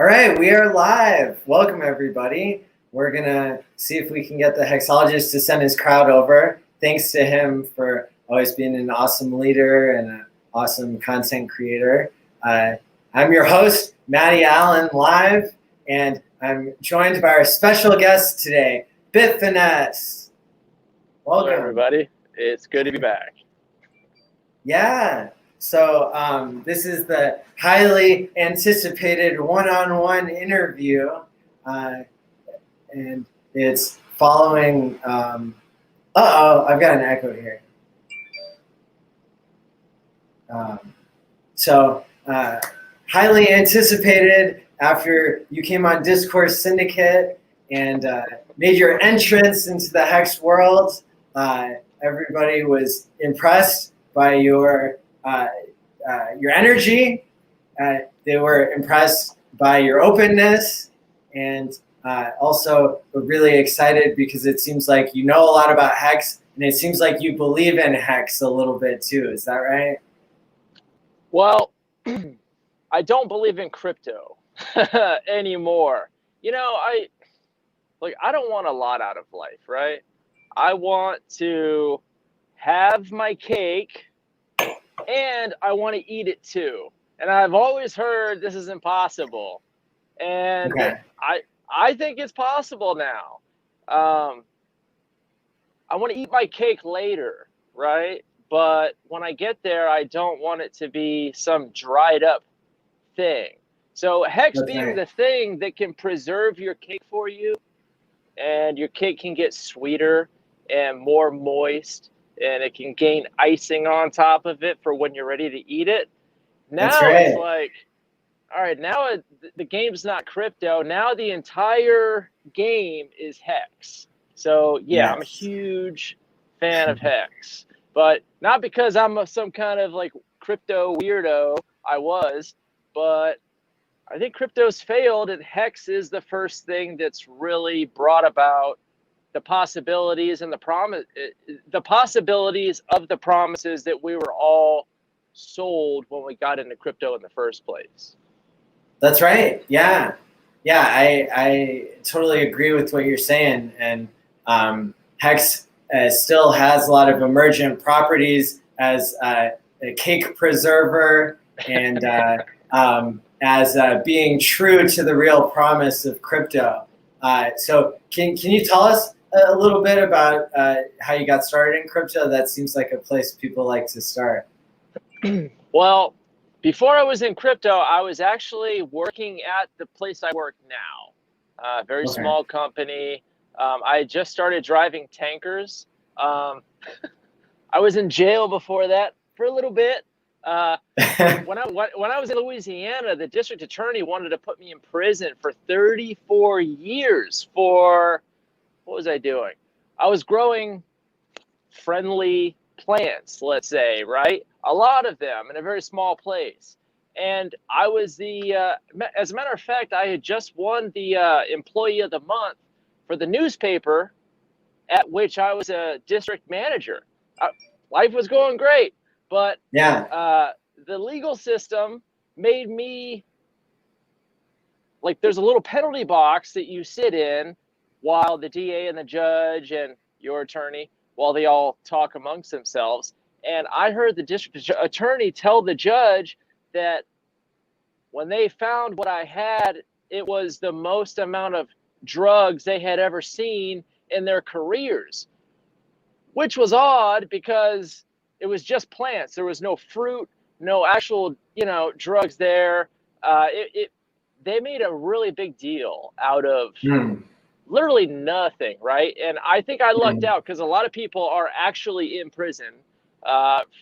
All right, we are live. Welcome, everybody. We're going to see if we can get the hexologist to send his crowd over. Thanks to him for always being an awesome leader and an awesome content creator. I'm your host, Matty Allin, live, and I'm joined by our special guest today, Bitfinesse. Welcome. Hello, everybody. It's good to be back. Yeah. So this is the highly anticipated one-on-one interview, and it's following. I've got an echo here. Highly anticipated after you came on Discourse Syndicate and made your entrance into the Hex world. Everybody was impressed by your energy. They were impressed by your openness, and also were really excited because it seems like you know a lot about Hex, and it seems like you believe in Hex a little bit too. Is that right? Well, I don't believe in crypto anymore. You know, I don't want a lot out of life, right? I want to have my cake and I want to eat it too. And I've always heard this is impossible. And okay. I think it's possible now. I want to eat my cake later, right? But when I get there, I don't want it to be some dried up thing. So Hex being the thing that can preserve your cake for you, and your cake can get sweeter and more moist, and it can gain icing on top of it for when you're ready to eat it. Now it's like, all right, now the game's not crypto. Now the entire game is Hex. So yeah, yes. I'm a huge fan of Hex, but not because I'm some kind of like crypto weirdo. I was, but I think crypto's failed, and Hex is the first thing that's really brought about the possibilities and the possibilities of the promises that we were all sold when we got into crypto in the first place. That's right. Yeah. I totally agree with what you're saying, and Hex still has a lot of emergent properties as a cake preserver and as being true to the real promise of crypto. So can you tell us a little bit about how you got started in crypto? That seems like a place people like to start. Well, before I was in crypto, I was actually working at the place I work now. A very small company. I had just started driving tankers. I was in jail before that for a little bit. When I was in Louisiana, the district attorney wanted to put me in prison for 34 years for, what was I doing? I was growing friendly plants, let's say, right? A lot of them in a very small place. And I was as a matter of fact, I had just won the Employee of the Month for the newspaper at which I was a district manager. Life was going great. But yeah, the legal system made me, like, there's a little penalty box that you sit in while the DA and the judge and your attorney, while they all talk amongst themselves. And I heard the district attorney tell the judge that when they found what I had, it was the most amount of drugs they had ever seen in their careers, which was odd because it was just plants. There was no fruit, no actual, drugs there. They made a really big deal out of literally nothing, right? And I think I lucked out because a lot of people are actually in prison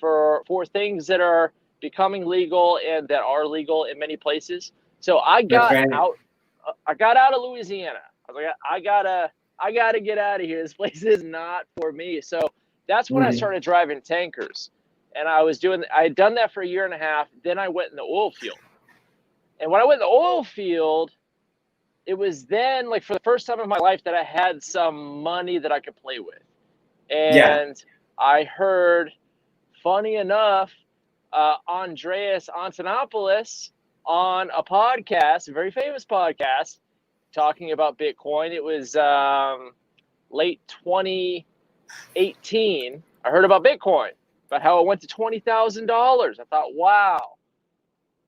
for things that are becoming legal and that are legal in many places. So I got out. I got out of Louisiana. I was like, I gotta get out of here. This place is not for me. So that's when I started driving tankers, and I had done that for a year and a half. Then I went in the oil field, and when I went in the oil field, it was then, like, for the first time in my life that I had some money that I could play with. And I heard, funny enough, Andreas Antonopoulos on a podcast, a very famous podcast, talking about Bitcoin. It was late 2018. I heard about Bitcoin, about how it went to $20,000. I thought, wow,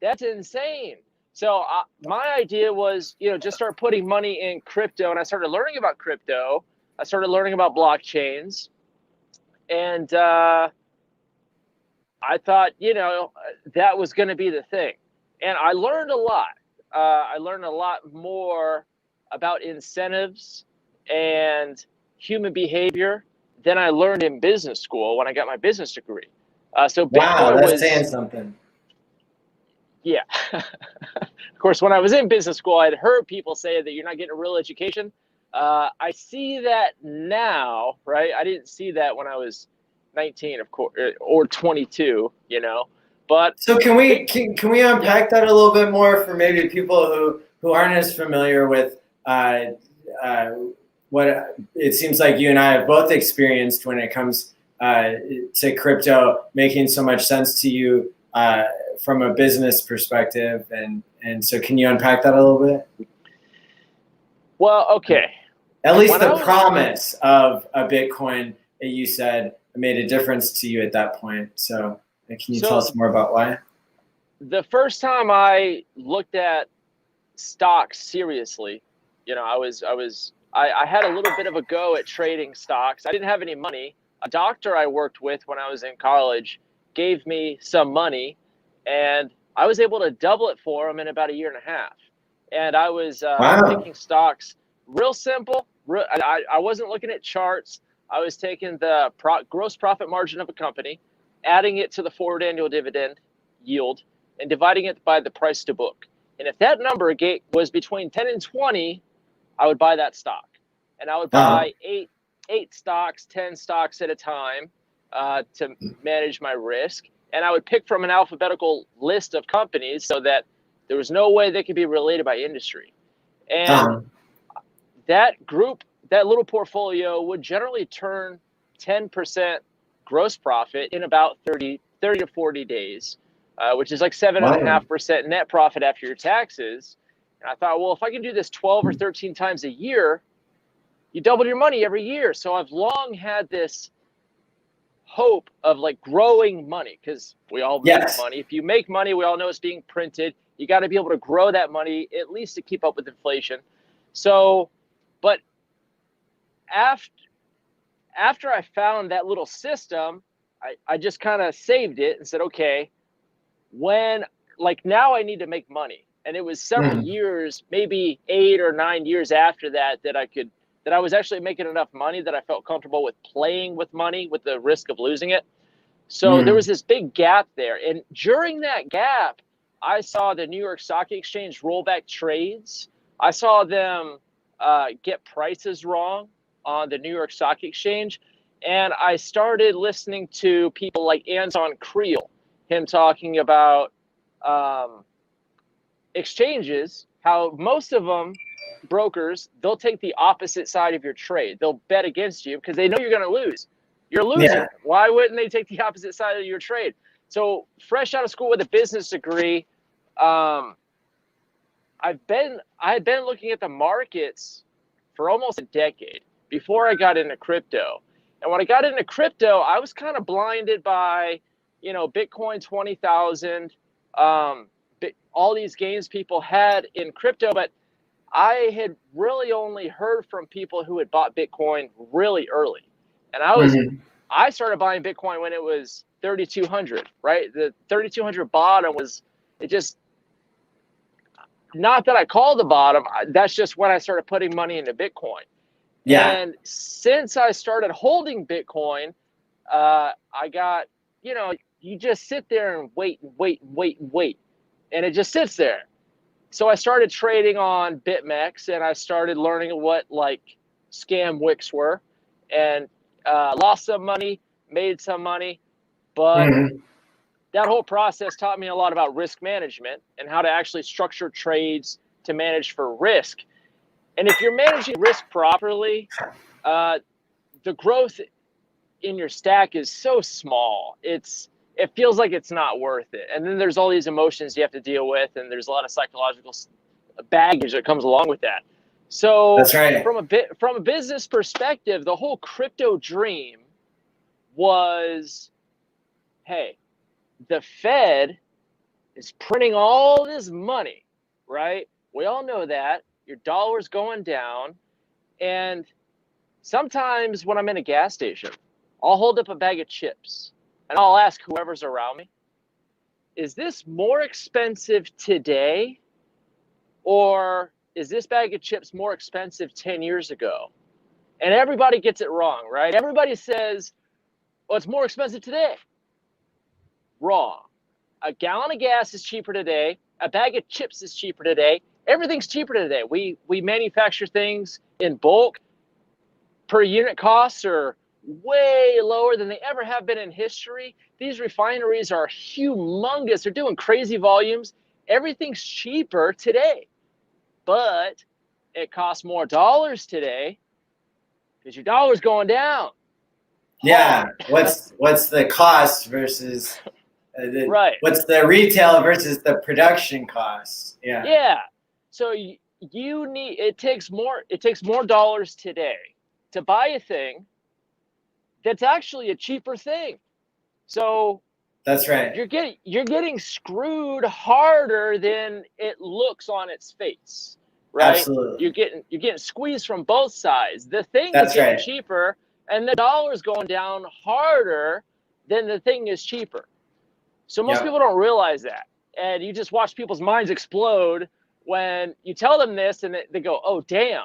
that's insane. So my idea was, just start putting money in crypto. And I started learning about crypto. I started learning about blockchains. And I thought, that was going to be the thing. And I learned a lot. I learned a lot more about incentives and human behavior than I learned in business school when I got my business degree. So Wow, Bitcoin that's was, saying something. yeah. Of course, when I was in business school, I'd heard people say that you're not getting a real education. I see that now, right? I didn't see that when I was 19, of course, or 22, But so can we unpack that a little bit more for maybe people who aren't as familiar with what it seems like you and I have both experienced when it comes to crypto making so much sense to you from a business perspective, and so can you unpack that a little bit? Well, okay. At least the promise of a Bitcoin that you said made a difference to you at that point. So can you tell us more about why? The first time I looked at stocks seriously, I had a little bit of a go at trading stocks. I didn't have any money. A doctor I worked with when I was in college gave me some money, and I was able to double it for him in about a year and a half. And I was picking stocks real simple. I wasn't looking at charts. I was taking the gross profit margin of a company, adding it to the forward annual dividend yield, and dividing it by the price to book. And if that number was between 10 and 20, I would buy that stock. And I would buy eight stocks, 10 stocks at a time to manage my risk. And I would pick from an alphabetical list of companies so that there was no way they could be related by industry. And that little portfolio would generally turn 10% gross profit in about 30 to 40 days, which is like 7.5% net profit after your taxes. And I thought, well, if I can do this 12 or 13 times a year, you double your money every year. So I've long had this hope of like growing money, because we all make money. If you make money, we all know it's being printed. You got to be able to grow that money at least to keep up with inflation. So, but after I found that little system, I just kind of saved it and said, okay, now I need to make money. And it was several years, maybe 8 or 9 years after that I was actually making enough money that I felt comfortable with playing with money with the risk of losing it. So there was this big gap there. And during that gap, I saw the New York Stock Exchange roll back trades. I saw them get prices wrong on the New York Stock Exchange. And I started listening to people like Anton Creel, him talking about exchanges, how most of them, brokers, they'll take the opposite side of your trade. They'll bet against you because they know you're going to lose. You're a loser. Yeah. Why wouldn't they take the opposite side of your trade? So fresh out of school with a business degree, I had been looking at the markets for almost a decade before I got into crypto. And when I got into crypto, I was kind of blinded by, Bitcoin 20,000, all these gains people had in crypto, but I had really only heard from people who had bought Bitcoin really early. And I started buying Bitcoin when it was 3,200, right? The 3,200 bottom not that I called the bottom. That's just when I started putting money into Bitcoin. Yeah. And since I started holding Bitcoin, I got, you just sit there and wait. And it just sits there. So I started trading on BitMEX, and I started learning what scam wicks were, and lost some money, made some money, but that whole process taught me a lot about risk management and how to actually structure trades to manage for risk. And if you're managing risk properly, the growth in your stack is so small. It's it feels like it's not worth it. And then there's all these emotions you have to deal with, and there's a lot of psychological baggage that comes along with that. So That's right. from a business perspective, the whole crypto dream was, hey, the Fed is printing all this money, right? We all know that. Your dollar's going down. And sometimes when I'm in a gas station, I'll hold up a bag of chips and I'll ask whoever's around me, is this more expensive today, or is this bag of chips more expensive 10 years ago? And everybody gets it wrong, right? Everybody says, well, it's more expensive today. Wrong. A gallon of gas is cheaper today. A bag of chips is cheaper today. Everything's cheaper today. We manufacture things in bulk. Per unit costs are way lower than they ever have been in history. These refineries are humongous. They're doing crazy volumes. Everything's cheaper today, but it costs more dollars today because your dollar's going down. Yeah. What's the cost versus right? What's the retail versus the production cost? Yeah. Yeah. So you need, it takes more dollars today to buy a thing that's actually a cheaper thing. So that's right. You're getting screwed harder than it looks on its face, right? Absolutely. You're getting squeezed from both sides. The thing That's is getting right. cheaper, and the dollar's going down harder than the thing is cheaper. So most people don't realize that, and you just watch people's minds explode when you tell them this, and they go, "Oh, damn."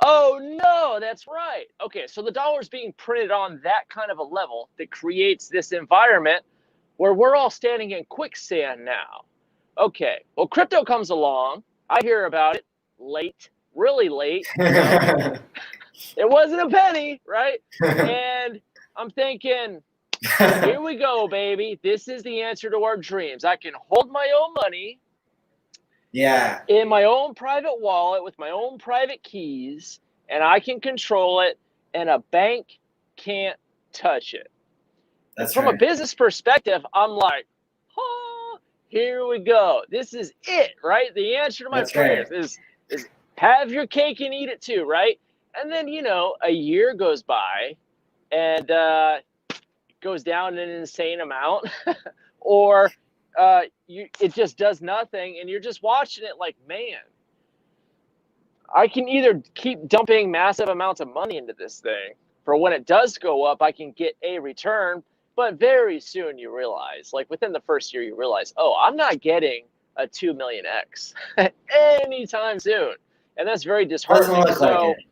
Oh, no, that's right. Okay, so the dollar's being printed on that kind of a level that creates this environment where we're all standing in quicksand now. Okay, well, crypto comes along. I hear about it late, really late. It wasn't a penny, right? And I'm thinking, here we go, baby. This is the answer to our dreams. I can hold my own money. Yeah. In my own private wallet with my own private keys, and I can control it, and a bank can't touch it. That's From right. a business perspective, I'm like, oh, here we go. This is it, right? The answer to my prayers is have your cake and eat it too, right? And then, a year goes by and it goes down an insane amount, or it just does nothing, and you're just watching it like, man, I can either keep dumping massive amounts of money into this thing for when it does go up, I can get a return. But very soon you realize, like within the first year, you realize, oh, I'm not getting a 2 million X anytime soon. And that's very disheartening. Doesn't look like it.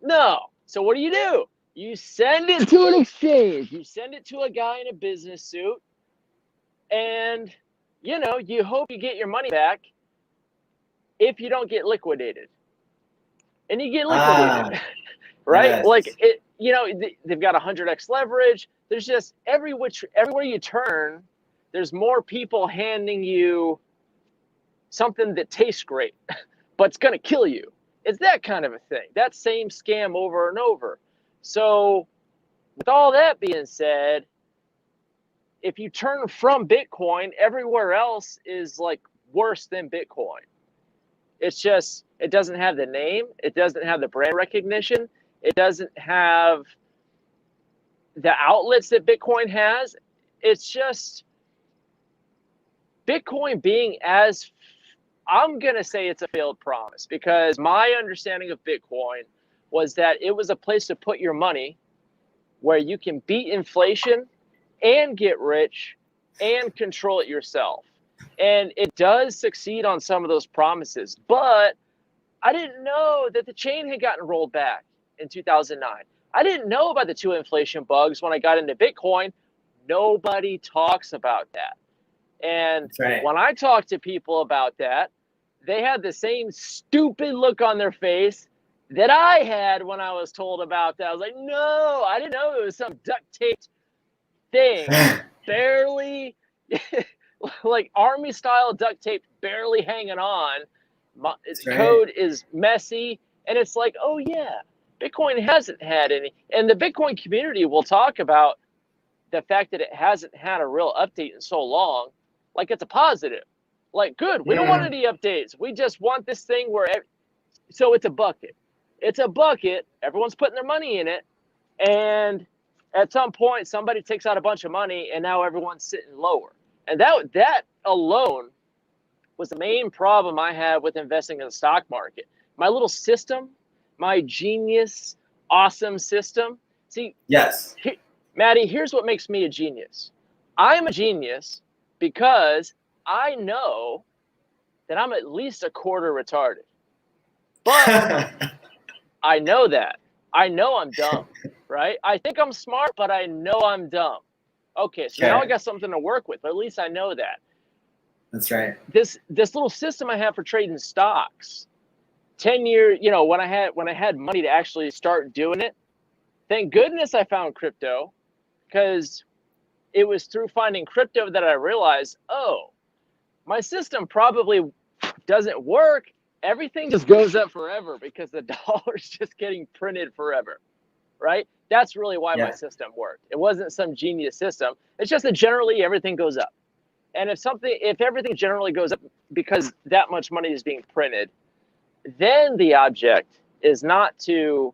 No. So what do? You send it to an exchange. You send it to a guy in a business suit. And, you hope you get your money back if you don't get liquidated. And you get liquidated, right? Yes. Like they've got 100x leverage. There's just everywhere you turn, there's more people handing you something that tastes great, but it's going to kill you. It's that kind of a thing. That same scam over and over. So with all that being said, if you turn from Bitcoin, everywhere else is like worse than Bitcoin. It's just, it doesn't have the name. It doesn't have the brand recognition. It doesn't have the outlets that Bitcoin has. It's just Bitcoin being I'm going to say it's a failed promise, because my understanding of Bitcoin was that it was a place to put your money where you can beat inflation and get rich and control it yourself. And it does succeed on some of those promises, but I didn't know that the chain had gotten rolled back in 2009. I didn't know about the 2 inflation bugs when I got into Bitcoin. Nobody talks about that. And when I talk to people about that, they had the same stupid look on their face that I had when I was told about that. I was like, no, I didn't know it was some duct taped thing, barely like army style duct tape, barely hanging on. Code is messy, and it's like, oh yeah, Bitcoin hasn't had any. And the Bitcoin community will talk about the fact that it hasn't had a real update in so long, like it's a positive. Like, good, we don't want any updates. We just want this thing where, so it's a bucket. It's a bucket. Everyone's putting their money in it. And at some point, somebody takes out a bunch of money and now everyone's sitting lower. And that alone was the main problem I had with investing in the stock market. My little system, my genius, awesome system. See, Yes. Maddie, here's what makes me a genius. I'm a genius because I know that I'm at least a quarter retarded. But I know that. I know I'm dumb, right? I think I'm smart, but I know I'm dumb. Okay, so now I got something to work with, but at least I know that. That's right. This little system I have for trading stocks, 10 years, you know, when I had money to actually start doing it, thank goodness I found crypto, because it was through finding crypto that I realized, oh, my system probably doesn't work. Everything just goes up forever because the dollar's just getting printed forever, right? That's really why my system worked. It wasn't some genius system. It's just that generally everything goes up. And if everything generally goes up because that much money is being printed, then the object is not to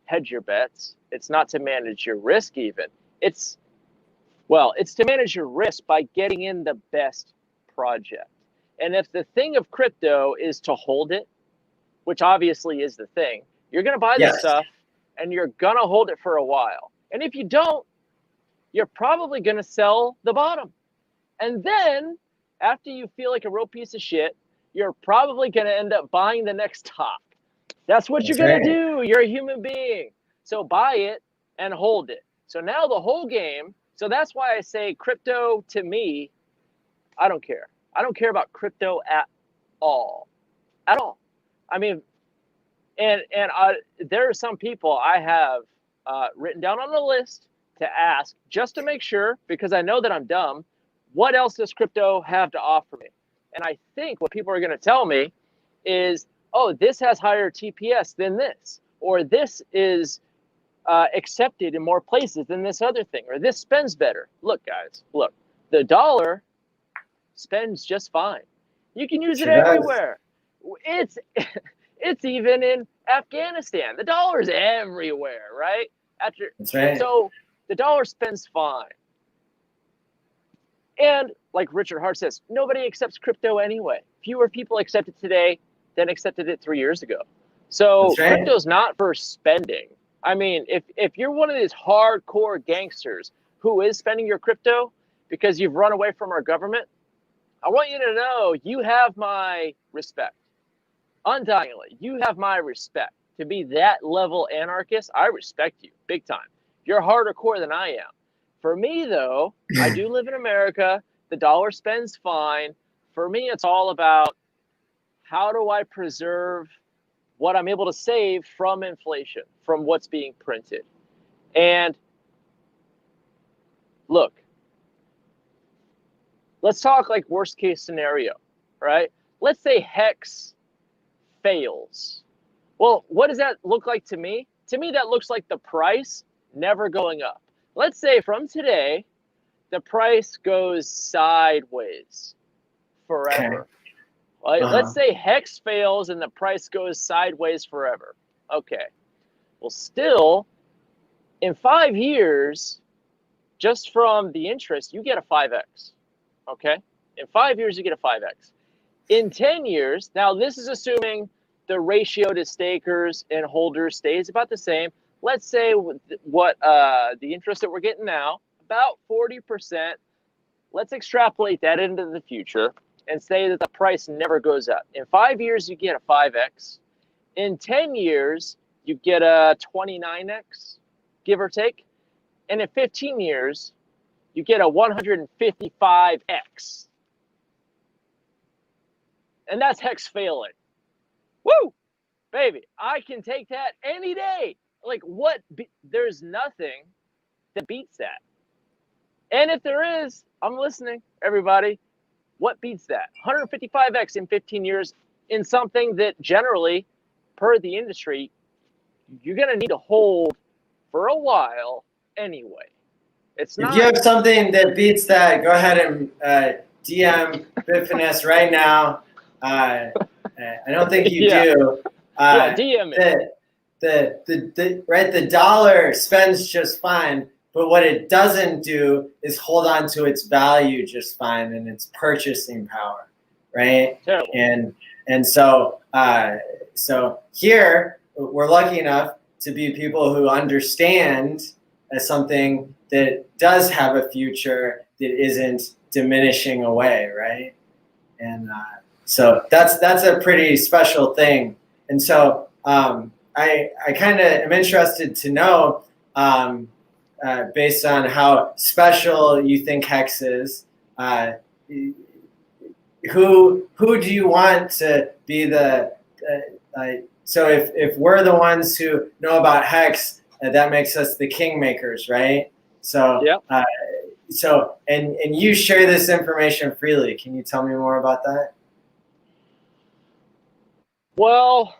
hedge your bets. It's not to manage your risk even. It's to manage your risk by getting in the best project. And if the thing of crypto is to hold it, which obviously is the thing, you're going to buy the stuff and you're going to hold it for a while. And if you don't, you're probably going to sell the bottom. And then after you feel like a real piece of shit, you're probably going to end up buying the next top. That's what you're going to do. You're a human being. So buy it and hold it. So now the whole game, so that's why I say crypto to me, I don't care. I don't care about crypto at all. At all. I mean, and there are some people I have written down on the list to ask just to make sure, because I know that I'm dumb. What else does crypto have to offer me? And I think what people are going to tell me is, oh, this has higher TPS than this, or this is accepted in more places than this other thing, or this spends better. Look, guys, look, the dollar spends just fine. You can use it everywhere. It's even in Afghanistan. The dollar's everywhere, right? That's right. So the dollar spends fine. And like Richard Hart says, nobody accepts crypto anyway. Fewer people accept it today than accepted it 3 years ago. So crypto's not for spending. I mean, if you're one of these hardcore gangsters who is spending your crypto because you've run away from our government, I want you to know you have my respect. Undyingly, you have my respect. To be that level anarchist, I respect you big time. You're harder core than I am. For me, though, I do live in America. The dollar spends fine. For me, it's all about how do I preserve what I'm able to save from inflation, from what's being printed. And look, let's talk like worst case scenario, right? Let's say Hex fails. Well, what does that look like to me? To me, that looks like the price never going up. Let's say from today, the price goes sideways forever. Okay. Let's say Hex fails and the price goes sideways forever. Okay. Well, still, in 5 years, just from the interest, you get a 5x. Okay? In 5 years, you get a 5x. In 10 years, now this is assuming the ratio to stakers and holders stays about the same. Let's say what the interest that we're getting now, about 40%. Let's extrapolate that into the future and say that the price never goes up. In 5 years, you get a 5x. In 10 years, you get a 29x, give or take. And in 15 years, you get a 155x. And that's Hex failing. Woo! Baby, I can take that any day. Like, what? There's nothing that beats that. And if there is, I'm listening, everybody. What beats that? 155x in 15 years in something that generally, per the industry, you're going to need to hold for a while anyway. It's If you not. have something that beats that, go ahead and DM Bitfinesse right now. Uh, I don't think you Yeah, do. yeah. Uh, DM me. the dollar spends just fine, but what it doesn't do is hold on to its value just fine and its purchasing power, right? Terrible. And so here we're lucky enough to be people who understand as something that does have a future that isn't diminishing away, right? And so that's a pretty special thing. And so I kind of am interested to know, based on how special you think Hex is, uh, who do you want to be the so if we're the ones who know about Hex, that makes us the kingmakers, right? So Yep. and you share this information freely. Can you tell me more about that? Well,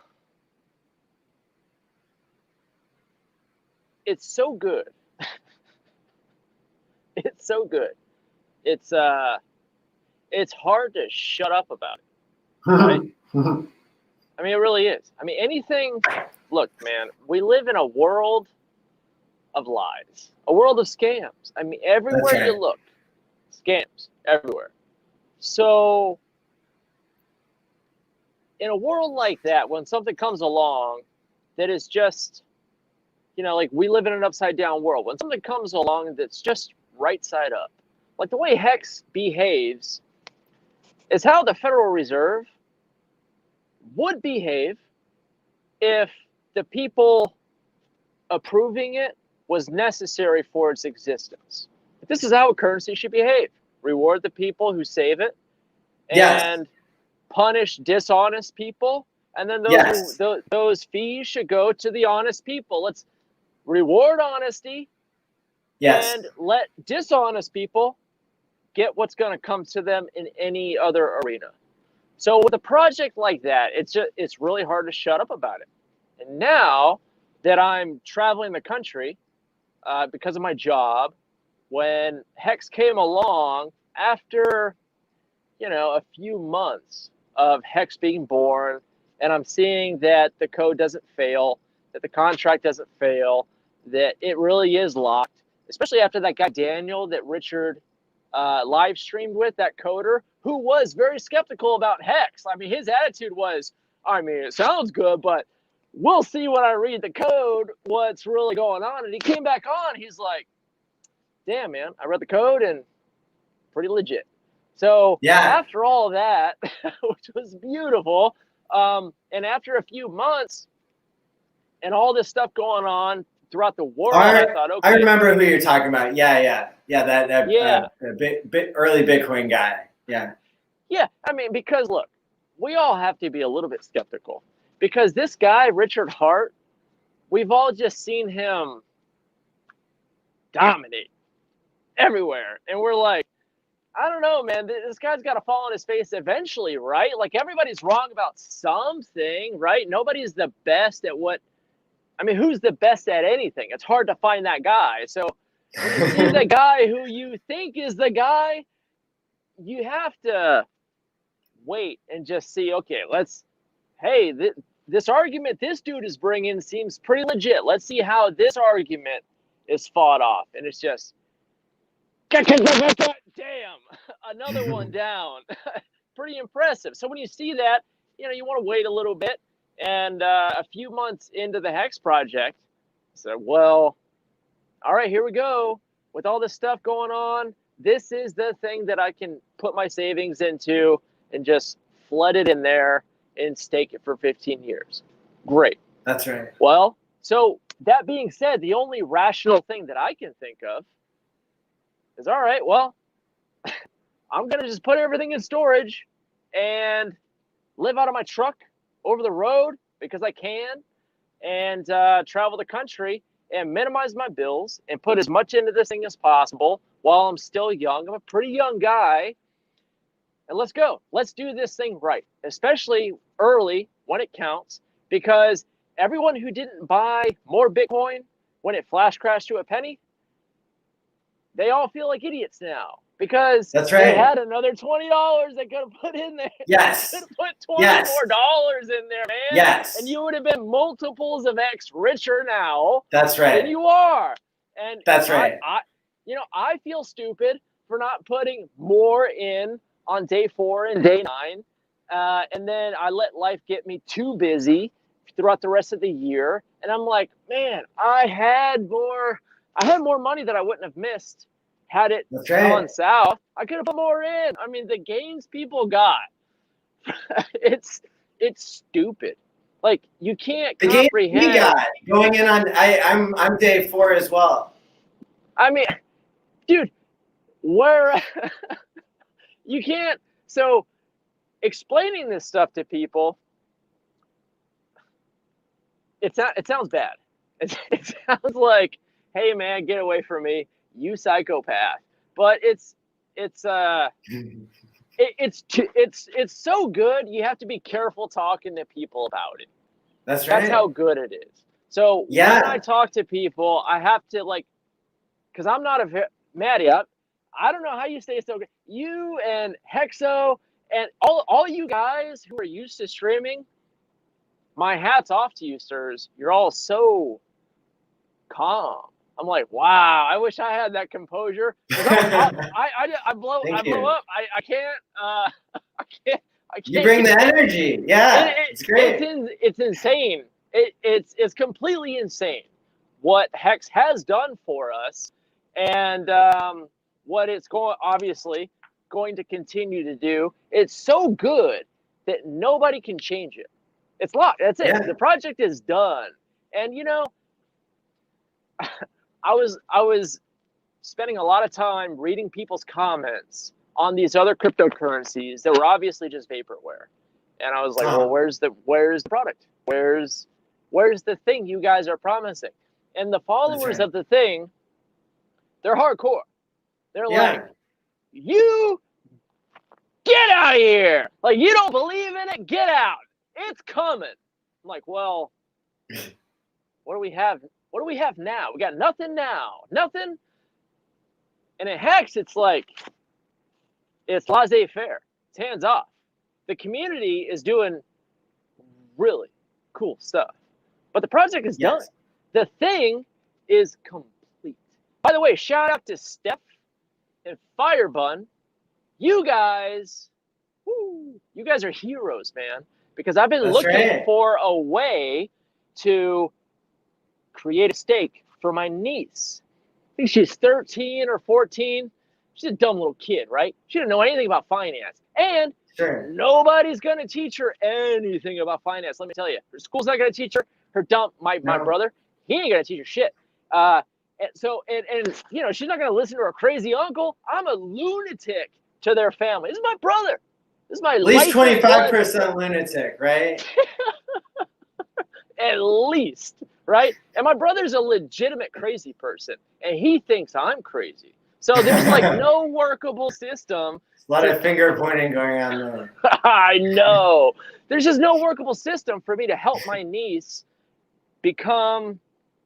it's so good. It's so good. It's it's hard to shut up about it, right? I mean, it really is. I mean, anything. Look, man, we live in a world of lies, a world of scams. I mean, That's everywhere you right. look, scams everywhere. So, in a world like that, when something comes along that is just, like we live in an upside down world, when something comes along that's just right side up, like the way Hex behaves is how the Federal Reserve would behave if the people approving it was necessary for its existence. This is how a currency should behave. Reward the people who save it Yes. and punish dishonest people. And then Yes. those fees should go to the honest people. Let's reward honesty Yes. and let dishonest people get what's going to come to them in any other arena. So with a project like that, it's really hard to shut up about it. And now that I'm traveling the country because of my job, when Hex came along after a few months of Hex being born, and I'm seeing that the code doesn't fail, that the contract doesn't fail, that it really is locked, especially after that guy Daniel that Richard live streamed with, that coder, who was very skeptical about Hex. I mean, his attitude was, I mean, it sounds good, but we'll see when I read the code what's really going on. And he came back on, he's like, damn, man, I read the code and pretty legit. So Yeah. after all of that, which was beautiful, and after a few months and all this stuff going on throughout the world, I thought, I okay, remember who you're talking about. Yeah. That yeah, early Bitcoin guy. Yeah. yeah. I mean, because look, we all have to be a little bit skeptical because this guy, Richard Hart, we've all just seen him dominate everywhere. And we're like, I don't know, man. This guy's got to fall on his face eventually, right? Like everybody's wrong about something, right? Nobody's the best at what. I mean, who's the best at anything? It's hard to find that guy. So when you see the guy who you think is the guy, you have to wait and just see. Okay, Hey, this argument this dude is bringing seems pretty legit. Let's see how this argument is fought off. And it's just damn, another one down. Pretty impressive. So when you see that, you want to wait a little bit. And a few months into the Hex project, so well, all right, here we go. With all this stuff going on, this is the thing that I can put my savings into and just flood it in there and stake it for 15 years. Great. That's right. Well, so that being said, the only rational thing that I can think of is, all right, well, I'm going to just put everything in storage and live out of my truck over the road because I can, and travel the country and minimize my bills and put as much into this thing as possible while I'm still young. I'm a pretty young guy. And let's go. Let's do this thing right, especially early when it counts, because everyone who didn't buy more Bitcoin when it flash crashed to a penny, they all feel like idiots now because That's they right. had another $20 they could have put in there. Yes. Could have put $20 Yes. more in there, man. Yes. And you would have been multiples of X richer now. That's right. Than you are. And that's right. I feel stupid for not putting more in on day 4 and day 9. And then I let life get me too busy throughout the rest of the year. And I'm like, man, I had more money that I wouldn't have missed had it gone south. I could have put more in. I mean, the gains people got, it's stupid. Like, you can't comprehend. The game we got going in on, I'm day 4 as well. I mean, dude, where you can't. So explaining this stuff to people, it sounds bad. It sounds like, hey man, get away from me, you psychopath. But it's so good. You have to be careful talking to people about it. That's right. That's how good it is. So when I talk to people, I have to, like, because I'm not Maddie. I don't know how you stay so good. You and Hexo and all you guys who are used to streaming, my hat's off to you, sirs. You're all so calm. I'm like, wow, I wish I had that composure. I blow up. I can't. You bring the energy. Yeah, it's great. It's insane. It's completely insane what Hex has done for us, and what it's obviously going to continue to do. It's so good that nobody can change it. It's locked. That's it. Yeah. The project is done. And I was spending a lot of time reading people's comments on these other cryptocurrencies that were obviously just vaporware. And I was like, well, where's the product? Where's the thing you guys are promising? And the followers of the thing, they're hardcore. They're like, you get out of here. Like, you don't believe in it? Get out. It's coming. I'm like, well, what do we have? What do we have now? We got nothing now. Nothing. And in Hex, it's like, it's laissez-faire. It's hands off. The community is doing really cool stuff. But the project is done. The thing is complete. By the way, shout out to Steph and Firebun. You guys are heroes, man. Because I've been looking for a way to create a stake for my niece. I think she's 13 or 14. She's a dumb little kid, right? She didn't know anything about finance. And nobody's going to teach her anything about finance, let me tell you. Her school's not going to teach her. Her my brother, he ain't going to teach her shit. And she's not going to listen to her crazy uncle. I'm a lunatic to their family. This is my brother. This is my at least 25% lunatic, right? At least, right? And my brother's a legitimate crazy person, and he thinks I'm crazy. So there's like no workable system. A lot of finger pointing going on there. I know. There's just no workable system for me to help my niece become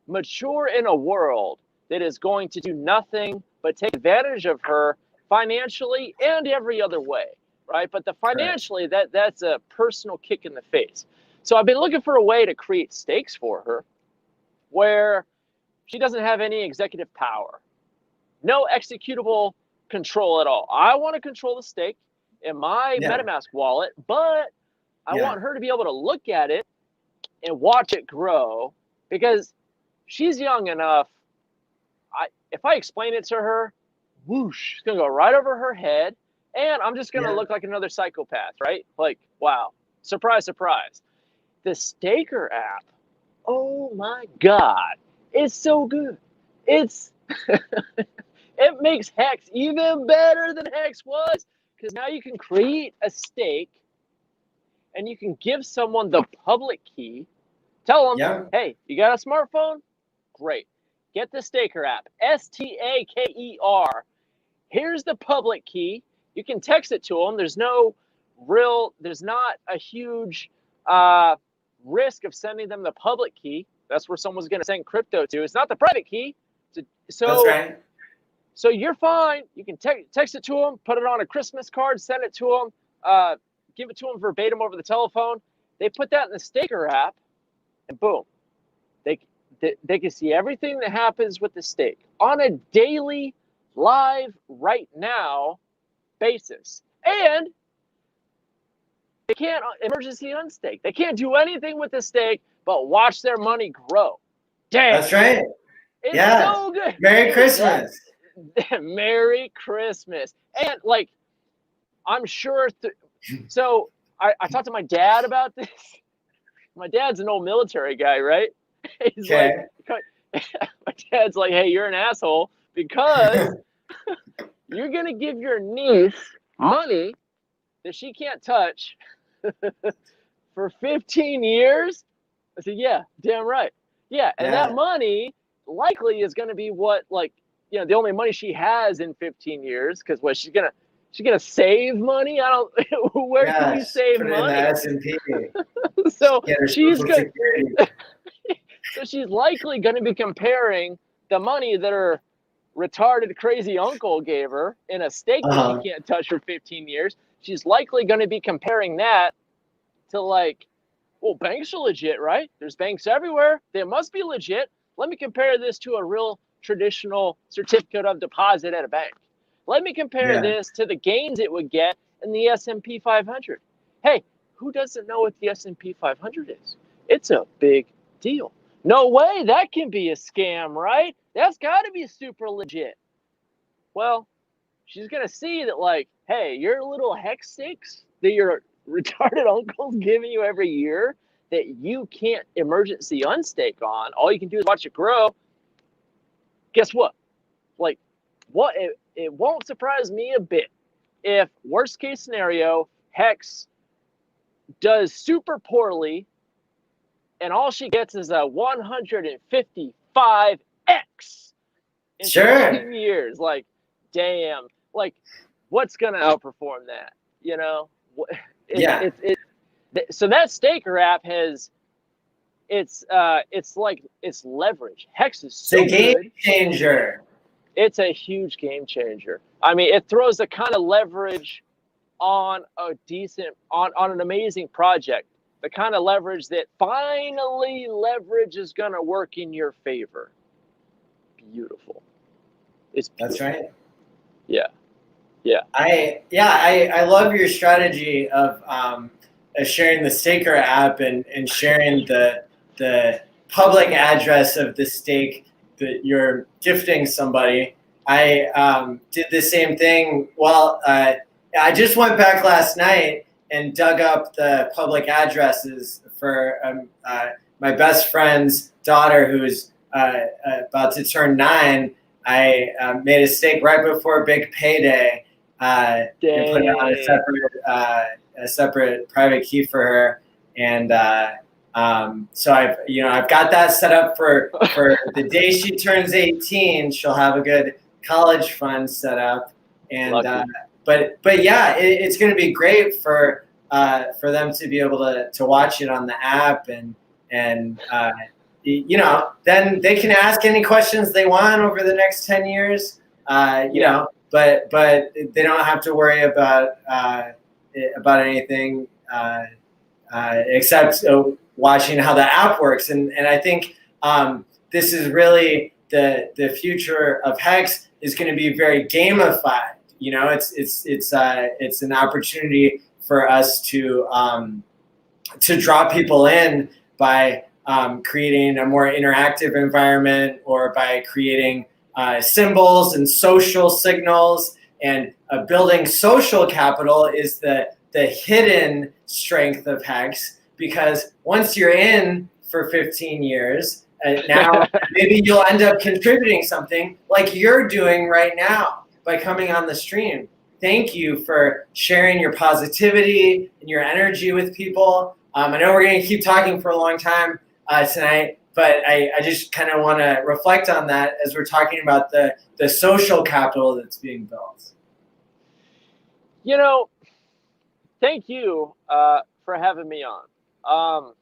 mature in a world that is going to do nothing but take advantage of her financially and every other way, right? But the financially, that's a personal kick in the face. So I've been looking for a way to create stakes for her where she doesn't have any executive power, no executable control at all. I want to control the stake in my MetaMask wallet, but I want her to be able to look at it and watch it grow because she's young enough. If I explain it to her, whoosh, it's going to go right over her head, and I'm just going to look like another psychopath, right? Like, wow, surprise, surprise. The Staker app, oh my God, it's so good. It's it makes Hex even better than Hex was because now you can create a stake and you can give someone the public key. Tell them, hey, you got a smartphone? Great. Get the Staker app, Staker. Here's the public key. You can text it to them. There's not a huge risk of sending them the public key. That's where someone's going to send crypto to. It's not the private key. So So you're fine. You can text it to them, put it on a Christmas card, send it to them, give it to them verbatim over the telephone. They put that in the Staker app, and boom, they can see everything that happens with the stake on a daily, live, right now basis. And they can't emergency unstake. They can't do anything with the stake but watch their money grow. Damn. That's right. It's Yeah. so good. Merry Christmas. Merry Christmas. And like, I'm sure. So I talked to my dad about this. My dad's an old military guy, right? He's Okay. like, my dad's like, hey, you're an asshole because you're going to give your niece money that she can't touch for 15 years? I said, yeah, damn right. Yeah, and that money likely is going to be what, like, you know, the only money she has in 15 years, because what she's gonna save money. I don't. Where can you save put it money? in the S&P. So she's good. So she's likely going to be comparing the money that her retarded, crazy uncle gave her in a stake that she can't touch for 15 years. She's likely going to be comparing that to, like, well, banks are legit, right? There's banks everywhere. They must be legit. Let me compare this to a real traditional certificate of deposit at a bank. Let me compare this to the gains it would get in the S&P 500. Hey, who doesn't know what the S&P 500 is? It's a big deal. No way that can be a scam, right? That's got to be super legit. Well, she's going to see that, like, hey, your little hex sticks that your retarded uncle's giving you every year that you can't emergency unstake on, all you can do is watch it grow. Guess what? Like, what? It won't surprise me a bit if, worst case scenario, Hex does super poorly and all she gets is a 155x in 15 years. Like, damn. Like, what's going to outperform that? You know? So that Staker app has, it's leverage. Hex is so it's a game good. changer. It's a huge game changer. I mean, it throws the kind of leverage on on an amazing project. The kind of leverage that finally leverage is going to work in your favor. Beautiful. It's beautiful. That's right. Yeah. Yeah. I love your strategy of sharing the Staker app and sharing the public address of the stake that you're gifting somebody. I did the same thing. Well, I just went back last night and dug up the public addresses for my best friend's daughter, who's about to turn 9. I made a stake right before big payday. And put it on a separate private key for her, and so I've got that set up for the day she turns 18. She'll have a good college fund set up, and but yeah, it's going to be great for them to be able to watch it on the app, and then they can ask any questions they want over the next 10 years. You know. But they don't have to worry about anything except watching how the app works. And I think this is really the future of Hex is going to be very gamified. You know, it's an opportunity for us to draw people in by creating a more interactive environment, or by creating symbols and social signals, and building social capital is the hidden strength of Hex, because once you're in for 15 years, now maybe you'll end up contributing something like you're doing right now by coming on the stream. Thank you for sharing your positivity and your energy with people. I know we're going to keep talking for a long time tonight, but I just kind of want to reflect on that as we're talking about the social capital that's being built. You know, thank you for having me on.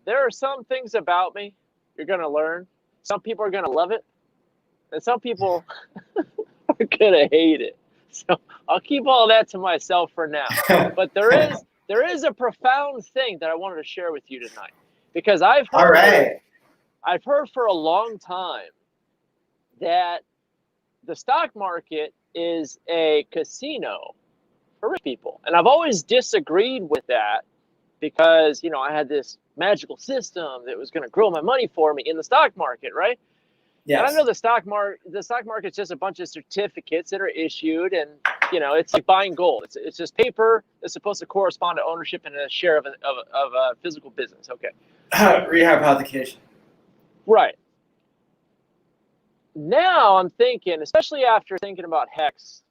There are some things about me you're going to learn. Some people are going to love it, and some people are gonna hate it. So I'll keep all that to myself for now. But there is a profound thing that I wanted to share with you tonight, because All right. I've heard for a long time that the stock market is a casino for rich people, and I've always disagreed with that, because I had this magical system that was going to grow my money for me in the stock market, right? And I know Yes. the stock market's just a bunch of certificates that are issued, and it's like buying gold. It's just paper that's supposed to correspond to ownership and a share of a physical business. Okay. Rehypothecation. Right. Now I'm thinking, especially after thinking about Hex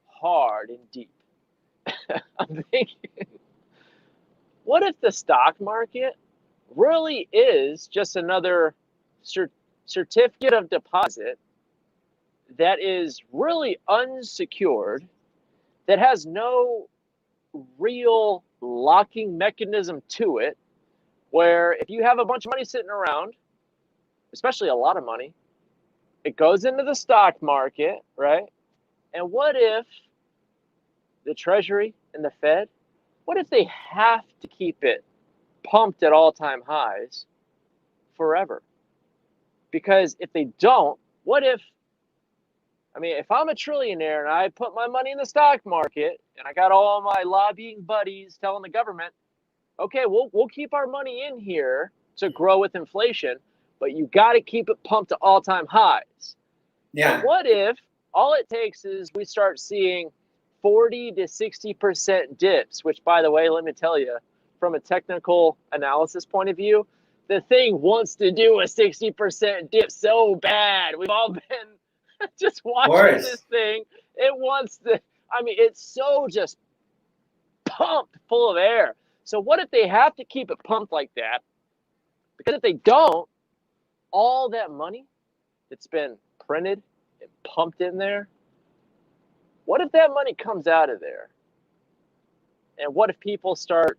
hard and deep, I'm thinking, what if the stock market really is just another certificate of deposit that is really unsecured, that has no real locking mechanism to it, where if you have a bunch of money sitting around, especially a lot of money, it goes into the stock market, right? And what if the Treasury and the Fed, what if they have to keep it pumped at all-time highs forever? Because if they don't, if I'm a trillionaire and I put my money in the stock market and I got all my lobbying buddies telling the government, okay, we'll keep our money in here to grow with inflation, but you got to keep it pumped to all-time highs. Yeah. And what if all it takes is we start seeing 40 to 60% dips, which, by the way, let me tell you, from a technical analysis point of view, the thing wants to do a 60% dip so bad. We've all been just watching this thing. It wants to, it's so just pumped full of air. So what if they have to keep it pumped like that? Because if they don't, all that money that's been printed and pumped in there, what if that money comes out of there? And what if people start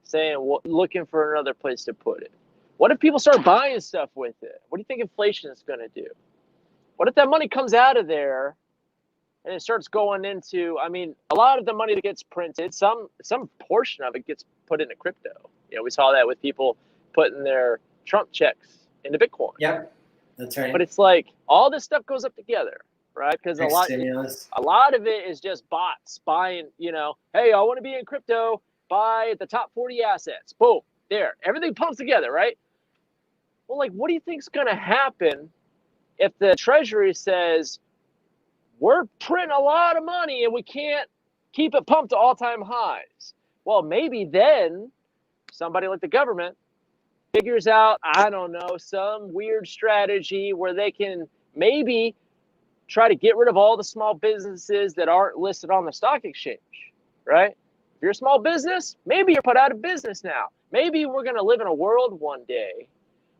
saying, looking for another place to put it? What if people start buying stuff with it? What do you think inflation is going to do? What if that money comes out of there and it starts going into, a lot of the money that gets printed, some portion of it gets put into crypto. We saw that with people putting their Trump checks into Bitcoin. Yep, that's right. But it's like all this stuff goes up together, right? Because a lot of it is just bots buying, hey, I want to be in crypto, buy the top 40 assets. Boom, there. Everything pumps together, right? Well, what do you think's going to happen if the Treasury says, we're printing a lot of money and we can't keep it pumped to all-time highs? Well, maybe then somebody like the government figures out, I don't know, some weird strategy where they can maybe try to get rid of all the small businesses that aren't listed on the stock exchange, right? If you're a small business, maybe you're put out of business now. Maybe we're going to live in a world one day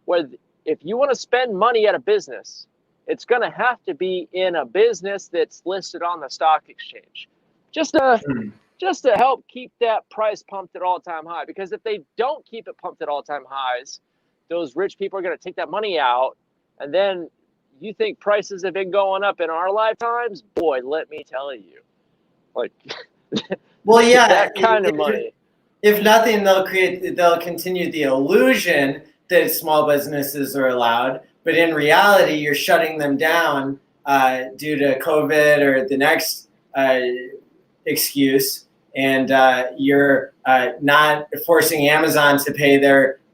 where if you want to spend money at a business, it's going to have to be in a business that's listed on the stock exchange, just to help keep that price pumped at all-time high. Because if they don't keep it pumped at all-time highs, those rich people are going to take that money out. And then you think prices have been going up in our lifetimes? Boy, let me tell you. Well, yeah, that kind of money. If nothing, they'll continue the illusion that small businesses are allowed, but in reality, you're shutting them down due to COVID or the next excuse, and you're not forcing Amazon to pay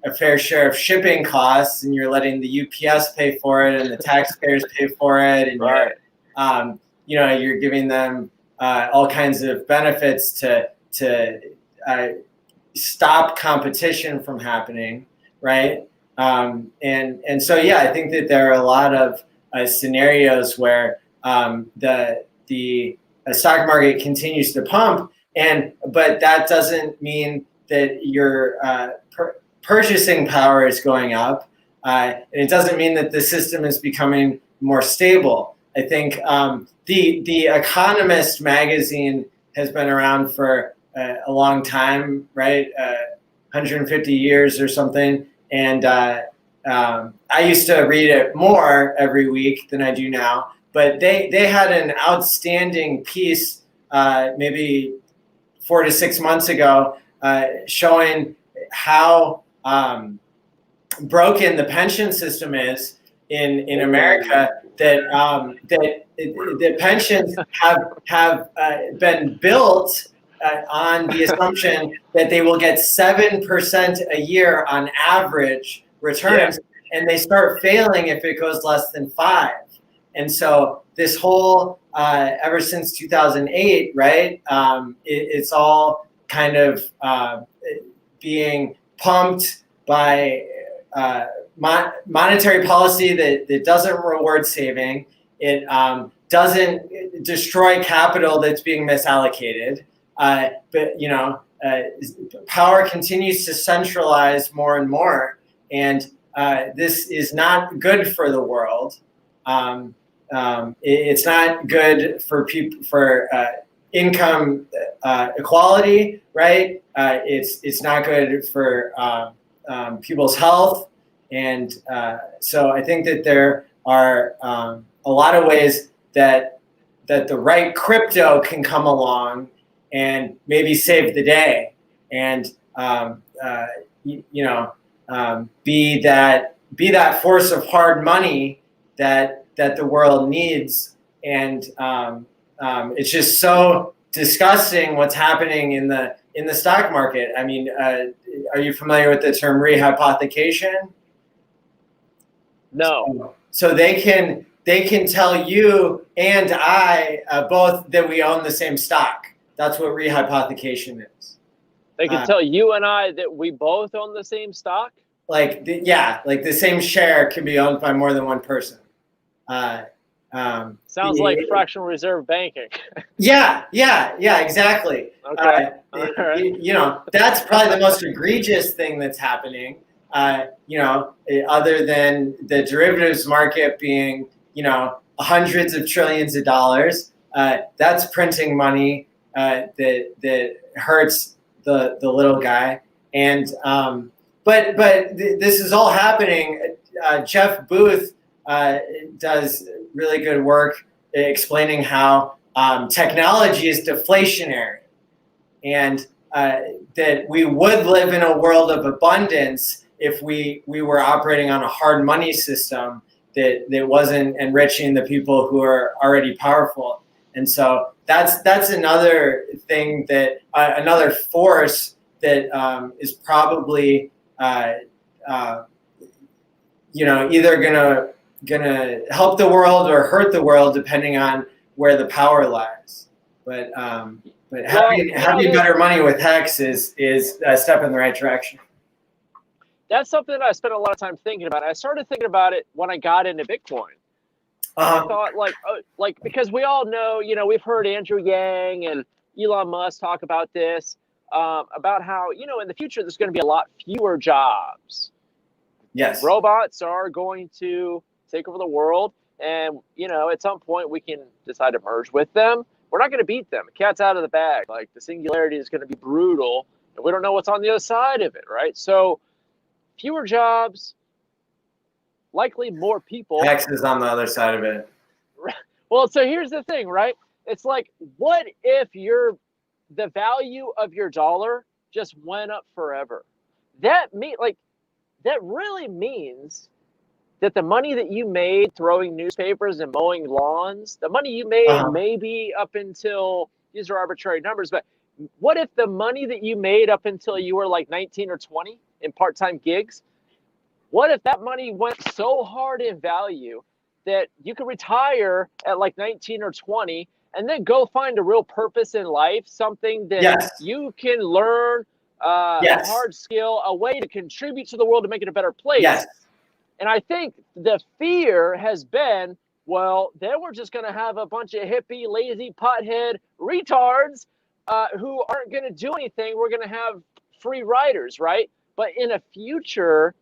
a fair share of shipping costs, and you're letting the UPS pay for it and the taxpayers pay for it, and right. You're giving them all kinds of benefits to stop competition from happening, right? And so, yeah, I think that there are a lot of scenarios where the stock market continues to pump, but that doesn't mean that your purchasing power is going up, and it doesn't mean that the system is becoming more stable. I think the Economist magazine has been around for a long time, right? 150 years or something. And I used to read it more every week than I do now. but they had an outstanding piece maybe 4 to 6 months ago showing how broken the pension system is in America. That pensions have been built on the assumption that they will get 7% a year on average returns, and they start failing if it goes less than 5. And so this whole ever since 2008, right? It's all kind of being pumped by monetary policy that doesn't reward saving. It doesn't destroy capital that's being misallocated. But power continues to centralize more and more, and this is not good for the world. It's not good for people, for income equality, right? It's not good for people's health, and so I think that there are a lot of ways that the right crypto can come along and maybe save the day, and be that force of hard money that the world needs. And it's just so disgusting what's happening in the stock market. I mean, are you familiar with the term rehypothecation? No. So they can tell you and I both that we own the same stock. That's what rehypothecation is. They can tell you and I that we both own the same stock? Like the same share can be owned by more than one person. Sounds like fractional reserve banking. Yeah, exactly. Okay. All right. That's probably the most egregious thing that's happening. Other than the derivatives market being, hundreds of trillions of dollars, that's printing money that hurts the little guy. And but this is all happening. Jeff Booth does really good work explaining how technology is deflationary, and that we would live in a world of abundance if we were operating on a hard money system that wasn't enriching the people who are already powerful. And so that's another thing, that another force that is probably either gonna help the world or hurt the world depending on where the power lies. But having better money with Hex is a step in the right direction. That's something that I spent a lot of time thinking about. I started thinking about it when I got into Bitcoin. I thought, because we all know, we've heard Andrew Yang and Elon Musk talk about this, about how, in the future, there's going to be a lot fewer jobs. Yes. Robots are going to take over the world. And, at some point we can decide to merge with them. We're not going to beat them. The cat's out of the bag. Like, the singularity is going to be brutal, and we don't know what's on the other side of it, right? So fewer jobs, likely more people. Hex is on the other side of it. Well, so here's the thing, right? It's like, what if the value of your dollar just went up forever? That really means that the money that you made throwing newspapers and mowing lawns, the money you made maybe up until, these are arbitrary numbers, but what if the money that you made up until you were like 19 or 20 in part-time gigs, what if that money went so hard in value that you could retire at like 19 or 20 and then go find a real purpose in life, something that you can learn, a hard skill, a way to contribute to the world to make it a better place. Yes. And I think the fear has been, well, then we're just going to have a bunch of hippie, lazy, pothead retards who aren't going to do anything. We're going to have free riders, right? But in a future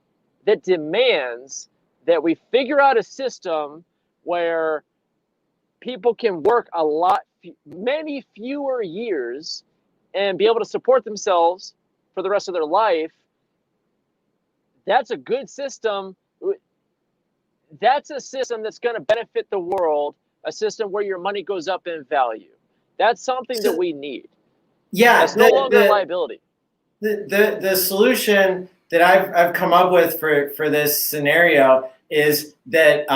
that demands that we figure out a system where people can work many fewer years and be able to support themselves for the rest of their life, that's a good system. That's a system that's going to benefit the world a system where your money goes up in value. That's something that So, we need. yeah, That's no longer a liability. the solution that I've come up with for this scenario is that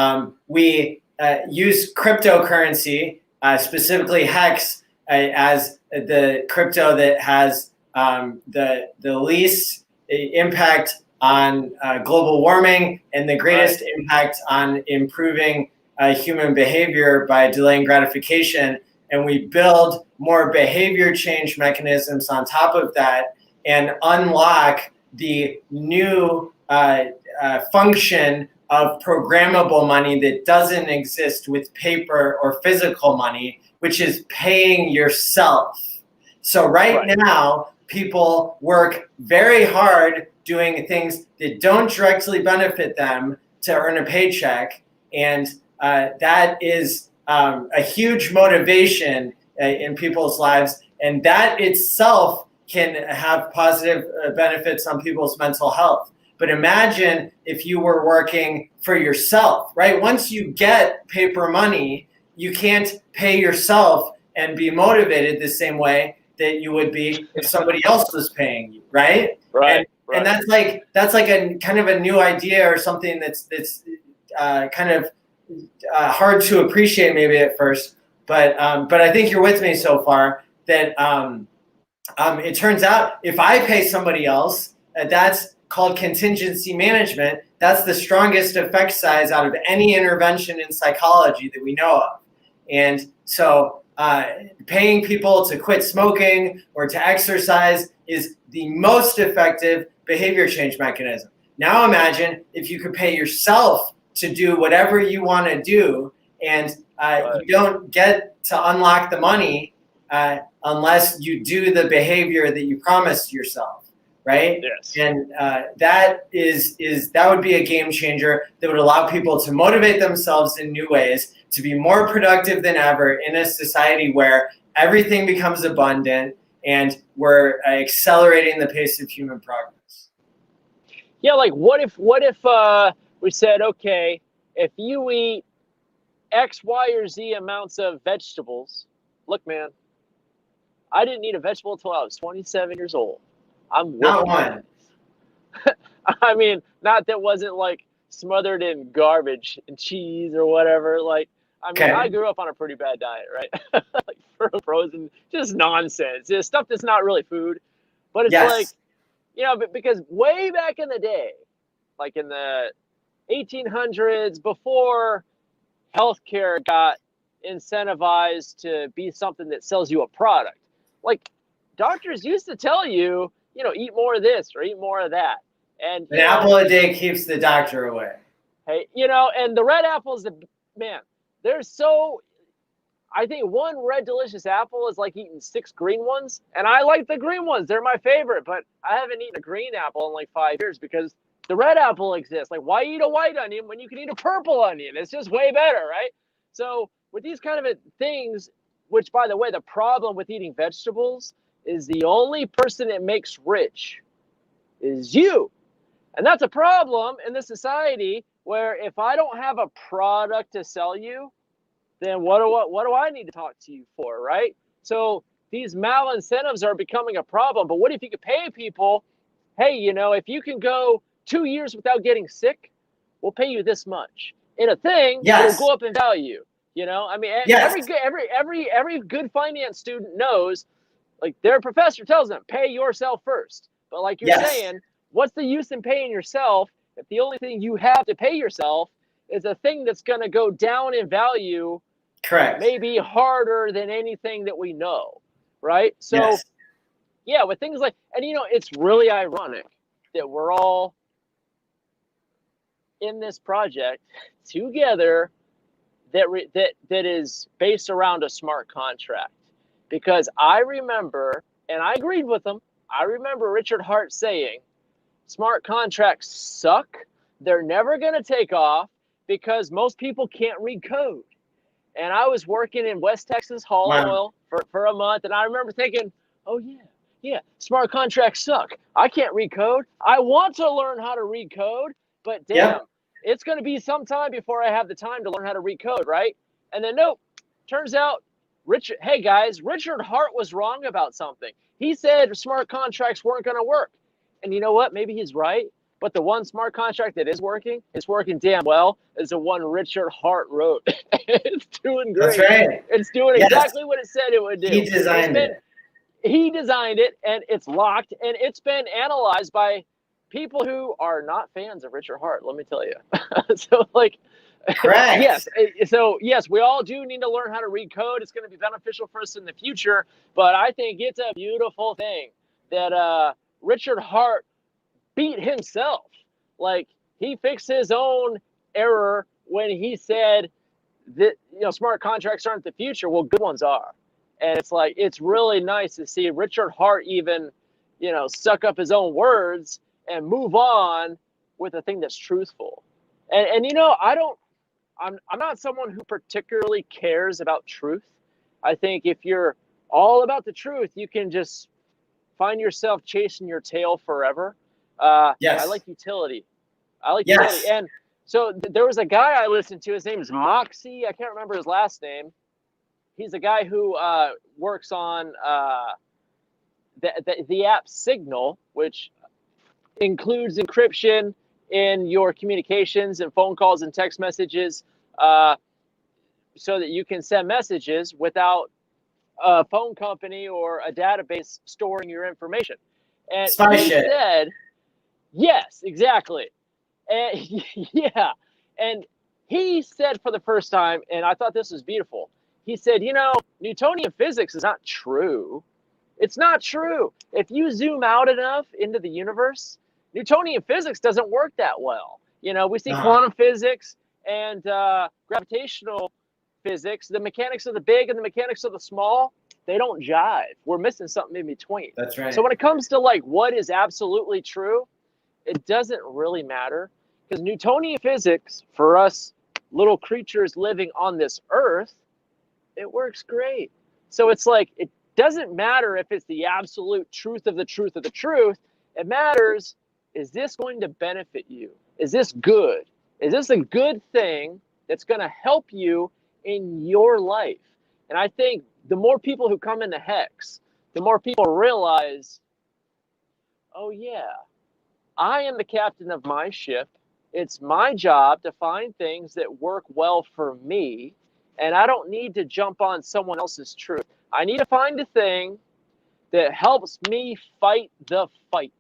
we use cryptocurrency, specifically Hex, as the crypto that has the least impact on global warming and the greatest impact on improving human behavior by delaying gratification. And we build more behavior change mechanisms on top of that and unlock the new function of programmable money that doesn't exist with paper or physical money, which is paying yourself. So right now, people work very hard doing things that don't directly benefit them to earn a paycheck. And that is a huge motivation in people's lives. And that itself can have positive benefits on people's mental health. But imagine if you were working for yourself, right? Once you get paper money, you can't pay yourself and be motivated the same way that you would be if somebody else was paying you, right? And that's like a kind of a new idea or something that's kind of hard to appreciate maybe at first. But I think you're with me so far that it turns out if I pay somebody else, that's called contingency management. That's the strongest effect size out of any intervention in psychology that we know of. And so paying people to quit smoking or to exercise is the most effective behavior change mechanism. Now imagine if you could pay yourself to do whatever you want to do, and you don't get to unlock the money unless you do the behavior that you promised yourself, right? Yes. And that would be a game changer that would allow people to motivate themselves in new ways, to be more productive than ever in a society where everything becomes abundant and we're accelerating the pace of human progress. Yeah, like what if we said, okay, if you eat X, Y, or Z amounts of vegetables, look, man, I didn't eat a vegetable until I was 27 years old. I'm not one. I mean, not that wasn't like smothered in garbage and cheese or whatever. Like, I mean, I grew up on a pretty bad diet, right? Like frozen, just nonsense, just stuff that's not really food. But it's like, you know, because way back in the day, like in the 1800s, before healthcare got incentivized to be something that sells you a product, like doctors used to tell you, you know, eat more of this or eat more of that. And an apple a day keeps the doctor away. Hey, you know, and the red apples, man, they're so. I think one red delicious apple is like eating 6 green ones, and I like the green ones. They're my favorite, but I haven't eaten a green apple in like 5 years because the red apple exists. Like, why eat a white onion when you can eat a purple onion? It's just way better, right? So with these kind of things, which by the way, the problem with eating vegetables is the only person it makes rich is you. And that's a problem in this society where if I don't have a product to sell you, then what do I need to talk to you for, right? So these mal-incentives are becoming a problem. But what if you could pay people, hey, you know, if you can go 2 years without getting sick, we'll pay you this much. In a thing, it'll go up in value. You know, I mean, every good finance student knows, like their professor tells them, pay yourself first. But like you're saying, what's the use in paying yourself if the only thing you have to pay yourself is a thing that's going to go down in value? Correct. Maybe harder than anything that we know, right? So, yeah, with things like, and you know, it's really ironic that we're all in this project together that is based around a smart contract, because I remember, and I agreed with them. I remember Richard Hart saying, smart contracts suck. They're never going to take off because most people can't read code. And I was working in West Texas hauling oil for a month. And I remember thinking, oh, yeah, smart contracts suck. I can't read code. I want to learn how to read code, but damn, it's going to be some time before I have the time to learn how to read code, right? And then nope, turns out hey guys, Richard Hart was wrong about something. He said smart contracts weren't going to work. And you know what? Maybe he's right. But the one smart contract that is working, it's working damn well, is the one Richard Hart wrote. It's doing That's great. right. It's doing Yes. exactly what it said it would do. He designed it. He designed it, and it's locked, and it's been analyzed by people who are not fans of Richard Hart, let me tell you. So, like, Correct. yes. So, yes, we all do need to learn how to read code. It's going to be beneficial for us in the future, but I think it's a beautiful thing that Richard Hart beat himself. Like, he fixed his own error when he said that, smart contracts aren't the future. Well, good ones are. And it's like, it's really nice to see Richard Hart even, suck up his own words and move on with a thing that's truthful. And I'm not someone who particularly cares about truth. I think if you're all about the truth, you can just find yourself chasing your tail forever. Yes. I like utility. Utility. And so there was a guy I listened to. His name is Moxie. I can't remember his last name. He's a guy who works on the app Signal, which includes encryption in your communications and phone calls and text messages, so that you can send messages without a phone company or a database storing your information. And he said, yes, exactly. And yeah. And he said for the first time, and I thought this was beautiful, he said, Newtonian physics is not true. It's not true. If you zoom out enough into the universe, Newtonian physics doesn't work that well. We see quantum physics and gravitational physics, the mechanics of the big and the mechanics of the small, they don't jive. We're missing something in between. That's right. So when it comes to like what is absolutely true, it doesn't really matter, because Newtonian physics, for us little creatures living on this earth, it works great. So it's like, it doesn't matter if it's the absolute truth of the truth of the truth. It matters, is this going to benefit you? Is this good? Is this a good thing that's going to help you in your life? And I think the more people who come into Hex, the more people realize, oh yeah, I am the captain of my ship. It's my job to find things that work well for me, and I don't need to jump on someone else's truth. I need to find a thing that helps me fight the fight.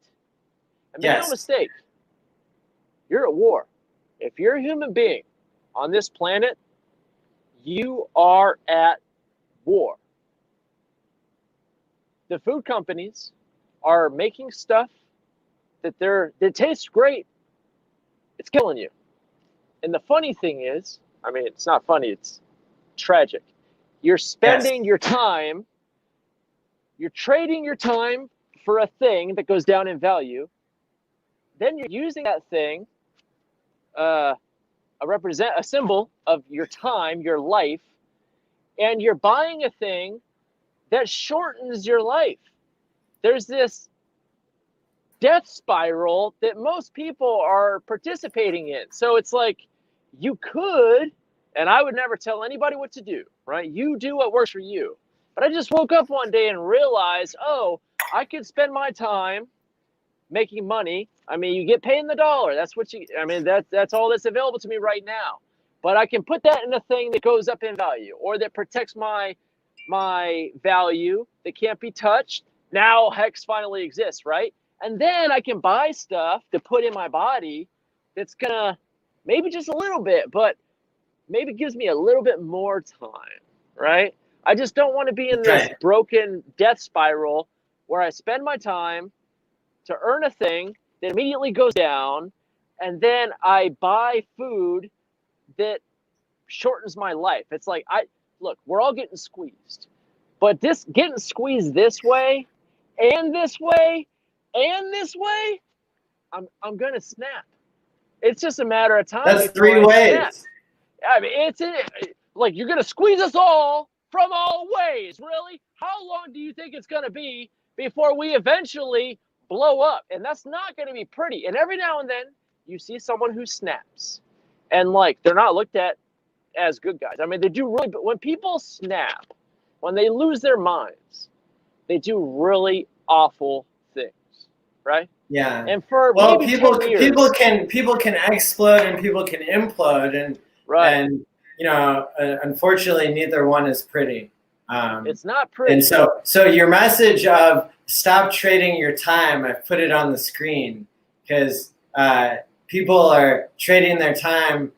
And make no mistake, you're at war. If you're a human being on this planet, you are at war. The food companies are making stuff that tastes great. It's killing you. And the funny thing is, I mean, it's not funny, it's tragic. You're spending your time, you're trading your time for a thing that goes down in value. Then you're using that thing, a symbol of your time, your life, and you're buying a thing that shortens your life. There's this death spiral that most people are participating in. So it's like, you could, and I would never tell anybody what to do, right? You do what works for you. But I just woke up one day and realized, oh, I could spend my time making money. I mean, you get paid in the dollar. That's all that's available to me right now. But I can put that in a thing that goes up in value, or that protects my value that can't be touched. Now Hex finally exists, right? And then I can buy stuff to put in my body that's gonna, maybe just a little bit, but maybe gives me a little bit more time, right? I just don't want to be in this broken death spiral where I spend my time to earn a thing that immediately goes down, and then I buy food that shortens my life. It's like, look, we're all getting squeezed, but this getting squeezed this way and this way and this way, I'm gonna snap. It's just a matter of time. That's 3 ways. Snap. I mean, like, you're gonna squeeze us all from all ways. Really? How long do you think it's gonna be before we eventually blow up? And that's not gonna be pretty. And every now and then you see someone who snaps, and like, they're not looked at as good guys. I mean, they do really, but when people snap, when they lose their minds, they do really awful things, right? Yeah. And for Well, maybe 10 years, people can explode and people can implode, right? and unfortunately, neither one is pretty. It's not And pretty. so your message of stop trading your time, I put it on the screen because people are trading their time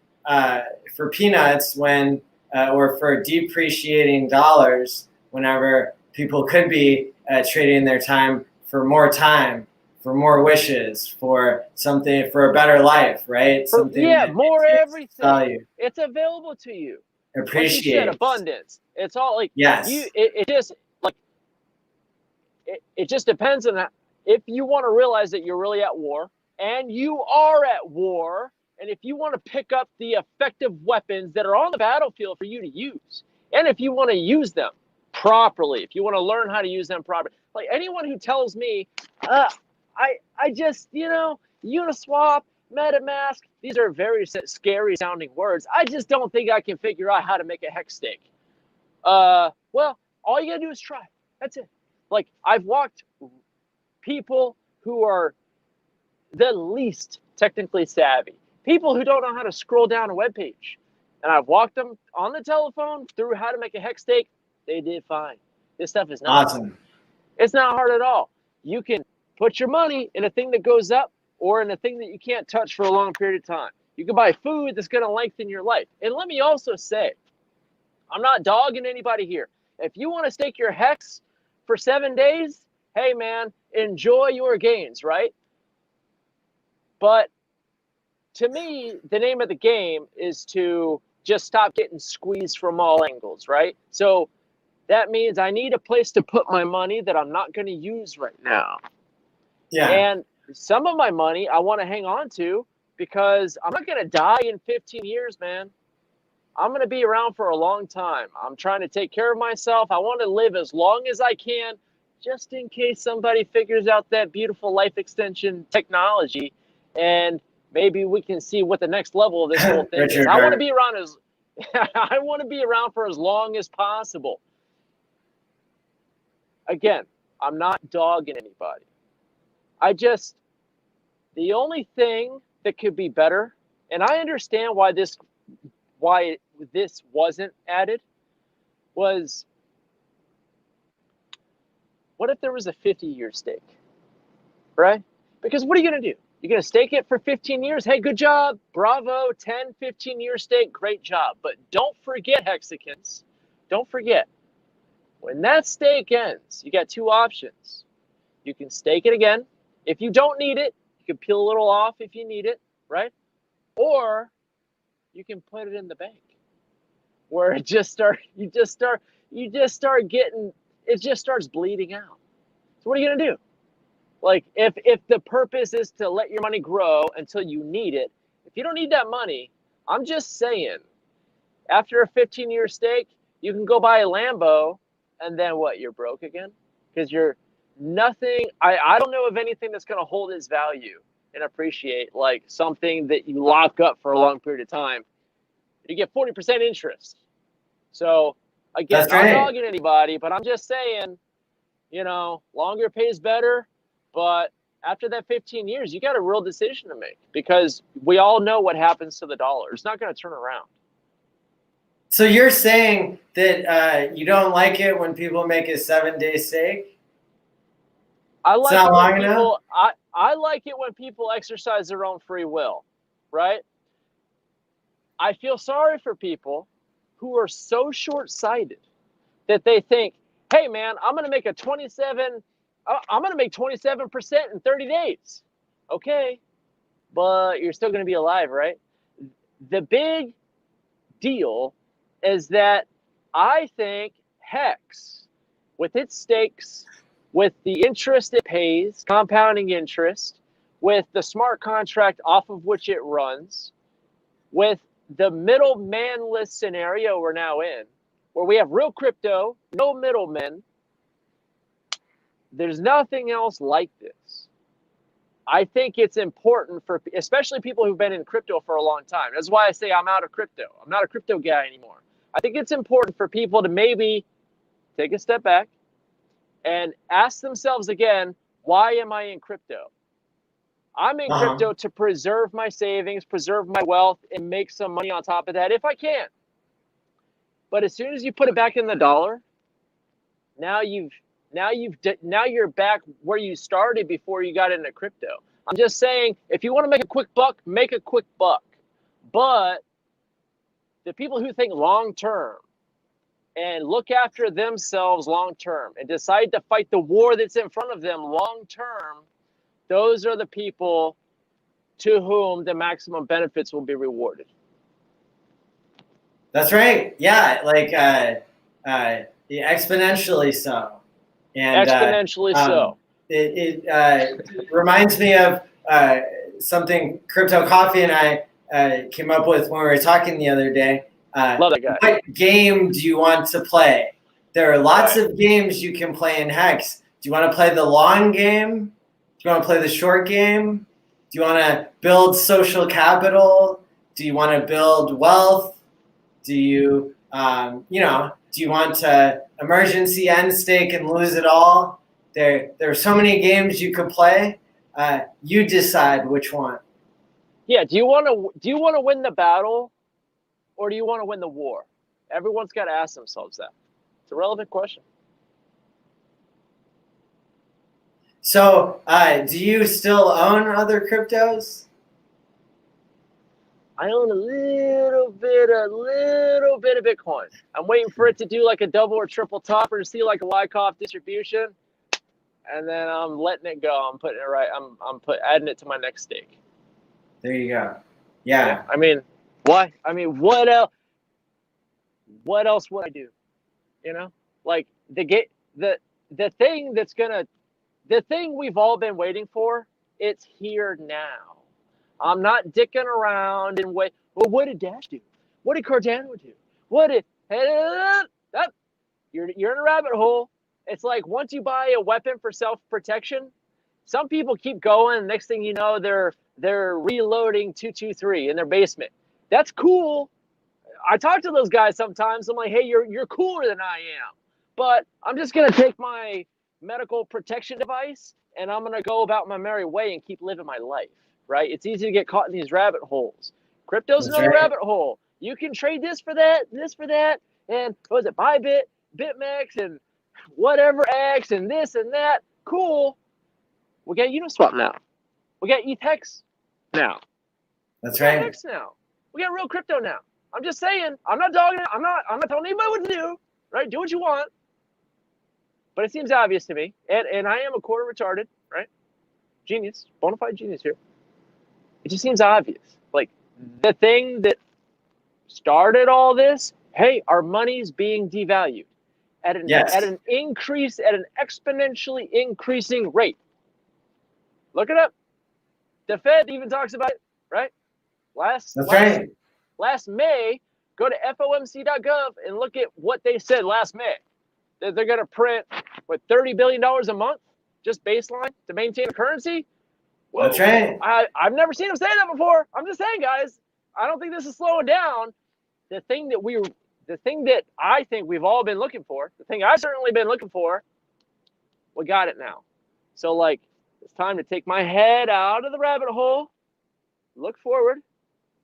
for peanuts when or for depreciating dollars whenever people could be trading their time for more time, for more wishes, for something, for a better life, right? For, Something yeah, that more gives everything. value, It's available to you. Like you said, appreciates. abundance. It's all like Yes. it just like it just depends on that. If you want to realize that you're really at war, and you are at war, and if you want to pick up the effective weapons that are on the battlefield for you to use, and if you want to use them properly, if you want to learn how to use them properly, like anyone who tells me, I just Uniswap, MetaMask, these are very scary sounding words. I just don't think I can figure out how to make a hex stake. Well, all you gotta do is try. That's it. Like I've walked people who are the least technically savvy, people who don't know how to scroll down a web page, and I've walked them on the telephone through how to make a hex stake. They did fine. This stuff is not hard. Awesome. It's not hard at all. You can put your money in a thing that goes up or in a thing that you can't touch for a long period of time. You can buy food that's going to lengthen your life. And let me also say, I'm not dogging anybody here. If you want to stake your hex for 7 days, hey man, enjoy your gains, right? But to me, the name of the game is to just stop getting squeezed from all angles, right? So that means I need a place to put my money that I'm not going to use right now. Yeah. And some of my money I want to hang on to because I'm not going to die in 15 years, man. I'm going to be around for a long time. I'm trying to take care of myself. I want to live as long as I can, just in case somebody figures out that beautiful life extension technology, and maybe we can see what the next level of this whole thing is. Richard I want to Gere. be around as I want to be around for as long as possible. Again, I'm not dogging anybody. The only thing that could be better, and I understand why this wasn't added, was what if there was a 50-year stake, right? Because what are you going to do? You're going to stake it for 15 years? Hey, good job. Bravo. 10, 15-year stake. Great job. But don't forget, Hexicans. Don't forget, when that stake ends, you got two options. You can stake it again. If you don't need it, you can peel a little off if you need it, right? Or you can put it in the bank where it just starts bleeding out. So what are you going to do? Like if the purpose is to let your money grow until you need it, if you don't need that money, I'm just saying, after a 15-year stake, you can go buy a Lambo, and then what? You're broke again because you're nothing. I don't know of anything that's going to hold its value and appreciate like something that you lock up for a long period of time. You get 40% interest. So again, That's not right. dogging anybody, but I'm just saying, longer pays better. But after that 15 years, you got a real decision to make because we all know what happens to the dollar. It's not going to turn around. So you're saying that you don't like it when people make a 7-day stake? I It's like not it when long enough? people I like it when people exercise their own free will, right? I feel sorry for people who are so short-sighted that they think, "Hey man, I'm going to make 27% in 30 days." Okay, but you're still going to be alive, right? The big deal is that I think Hex, with its stakes, with the interest it pays, compounding interest, with the smart contract off of which it runs, with the middlemanless scenario we're now in, where we have real crypto, no middlemen, there's nothing else like this. I think it's important for especially people who've been in crypto for a long time. That's why I say I'm out of crypto. I'm not a crypto guy anymore. I think it's important for people to maybe take a step back and ask themselves again, why am I in crypto? I'm in Uh-huh. crypto to preserve my savings, preserve my wealth, and make some money on top of that if I can. But as soon as you put it back in the dollar, now you're back where you started before you got into crypto. I'm just saying, if you want to make a quick buck, make a quick buck. But the people who think long term and look after themselves long term and decide to fight the war that's in front of them long term, those are the people to whom the maximum benefits will be rewarded. That's right. Yeah, like exponentially so. And Exponentially so. it reminds me of something Crypto Coffee and I came up with when we were talking the other day. Love that guy. What game do you want to play? There are lots Right. of games you can play in Hex. Do you want to play the long game? Do you want to play the short game? Do you want to build social capital? Do you want to build wealth? Do you, do you want to emergency end stake and lose it all? There are so many games you could play. You decide which one. Yeah. Do you want to win the battle, or do you want to win the war? Everyone's got to ask themselves that. It's a relevant question. So, do you still own other cryptos? I own a little bit of Bitcoin. I'm waiting for it to do like a double or triple top or to see like a Wyckoff distribution, and then I'm letting it go. I'm putting it right. I'm adding it to my next stake. There you go. Yeah. I mean, why? I mean, what else? What else would I do? You know, like the thing that's gonna, the thing we've all been waiting for. It's here now. I'm not dicking around and wait. Well, what did Dash do? What did Cardano do? What did? You're in a rabbit hole. It's like once you buy a weapon for self-protection, some people keep going. And next thing you know, they're reloading 223 in their basement. That's cool. I talk to those guys sometimes. I'm like, hey, you're cooler than I am, but I'm just gonna take my medical protection device and I'm gonna go about my merry way and keep living my life. Right? It's easy to get caught in these rabbit holes. Crypto's That's another right. rabbit hole. You can trade this for that, and what was it, Bybit, BitMEX, and whatever X, and this and that. Cool. We got Uniswap now. We got ETH now. That's We got right. Hex now. We got real crypto now. I'm just saying. I'm not dogging it. I'm not telling anybody what to do. Right? Do what you want. But it seems obvious to me, and I am a quarter retarded. Right? Genius, bona fide genius here. It just seems obvious. Like the thing that started all this. Hey, our money's being devalued at an Yes. at an exponentially increasing rate. Look it up. The Fed even talks about it. Right? That's right. Last May, go to FOMC.gov and look at what they said last May. That they're going to print, what, $30 billion a month, just baseline to maintain a currency? Whoa. That's right. I've never seen them say that before. I'm just saying, guys, I don't think this is slowing down. The thing that I think we've all been looking for, the thing I've certainly been looking for, we got it now. So, like, it's time to take my head out of the rabbit hole, look forward,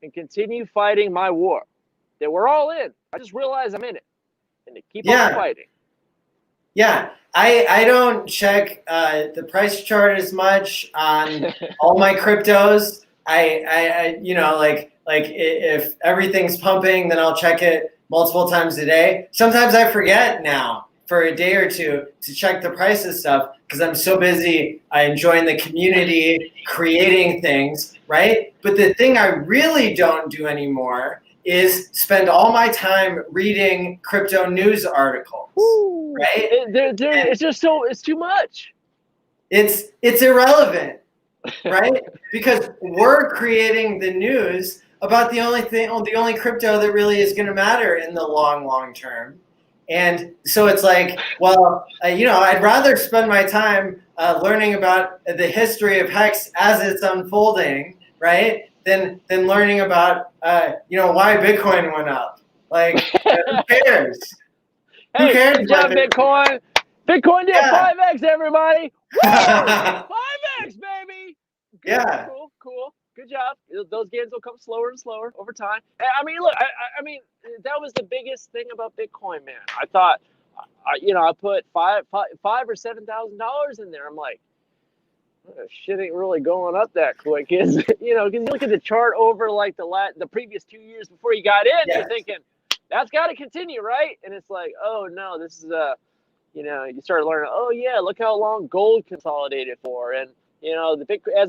and continue fighting my war that we're all in. I just realized I'm in it, and to keep on fighting. Yeah, I don't check the price chart as much on all my cryptos. I like if everything's pumping, then I'll check it multiple times a day. Sometimes I forget now for a day or two to check the price of stuff because I'm so busy enjoying the community, creating things, right? But the thing I really don't do anymore is spend all my time reading crypto news articles, right? It's too much. It's irrelevant, right? Because we're creating the news about the only crypto that really is going to matter in the long term. And so it's like, well, I'd rather spend my time learning about the history of Hex as it's unfolding, right? Than learning about, why Bitcoin went up. Like, who cares? Who Hey, cares good what job, Bitcoin. Bitcoin did Yeah. 5x, everybody. Woo! 5x, baby. Good, Yeah. cool. Good job. Those gains will come slower and slower over time. I mean, look, I mean, that was the biggest thing about Bitcoin, man. I thought, I put five or $7,000 in there. I'm like, shit ain't really going up that quick, is because you look at the chart over like the previous 2 years before you got in, Yes. you're thinking that's got to continue, right? And it's like, oh no, this is you start learning. Oh yeah, look how long gold consolidated for, and as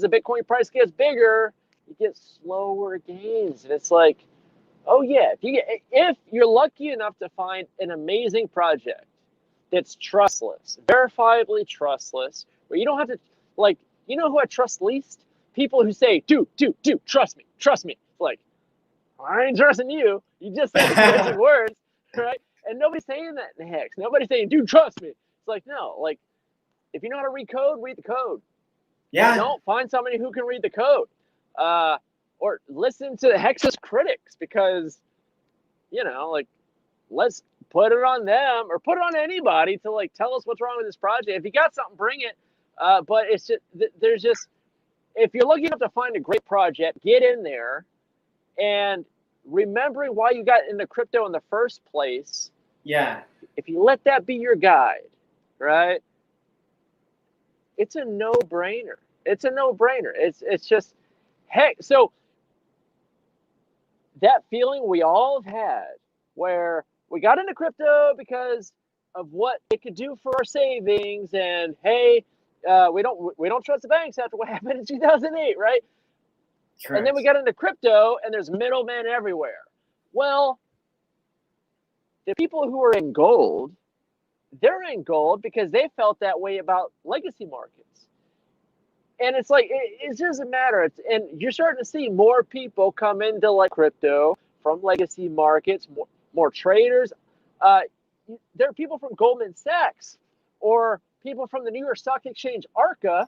the Bitcoin price gets bigger, you get slower gains, and it's like, oh yeah, if you're lucky enough to find an amazing project that's trustless, verifiably trustless, where you don't have to, like, who I trust least? People who say, dude, trust me. It's like, I ain't trusting you. You just said the magic words, right? And nobody's saying that in Hex. Nobody's saying, dude, trust me. It's like, no, like, if you know how to read code, read the code. Yeah. Don't find somebody who can read the code. Or listen to Hex's critics, because, like, let's put it on them or put it on anybody to like tell us what's wrong with this project. If you got something, bring it. But it's just, there's just, if you're looking up to find a great project, get in there, and remembering why you got into crypto in the first place. Yeah. If you let that be your guide, right? It's a no-brainer. It's just, heck. So that feeling we all have had, where we got into crypto because of what it could do for our savings, and hey, we don't trust the banks after what happened in 2008, right? Correct. And then we got into crypto, and there's middlemen everywhere. Well, the people who are in gold, they're in gold because they felt that way about legacy markets. And it's like, it doesn't matter. And you're starting to see more people come into like crypto from legacy markets, more traders. There are people from Goldman Sachs or people from the New York Stock Exchange, ARCA,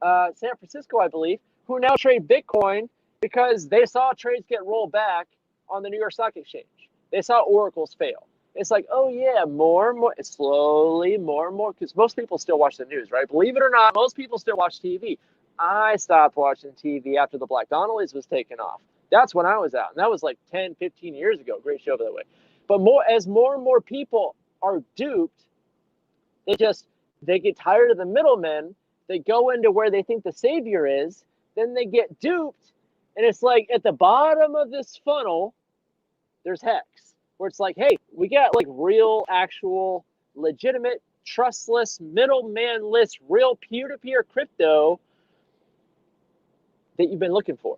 San Francisco, I believe, who now trade Bitcoin because they saw trades get rolled back on the New York Stock Exchange. They saw oracles fail. It's like, oh yeah, more and more, slowly, more and more, because most people still watch the news, right? Believe it or not, most people still watch TV. I stopped watching TV after the Black Donnellys was taken off. That's when I was out. And that was like 10, 15 years ago. Great show, by the way. But as more and more people are duped, they get tired of the middlemen. They go into where they think the savior is. Then they get duped. And it's like at the bottom of this funnel, there's Hex, where it's like, hey, we got like real, actual, legitimate, trustless, middleman-less, real peer-to-peer crypto that you've been looking for.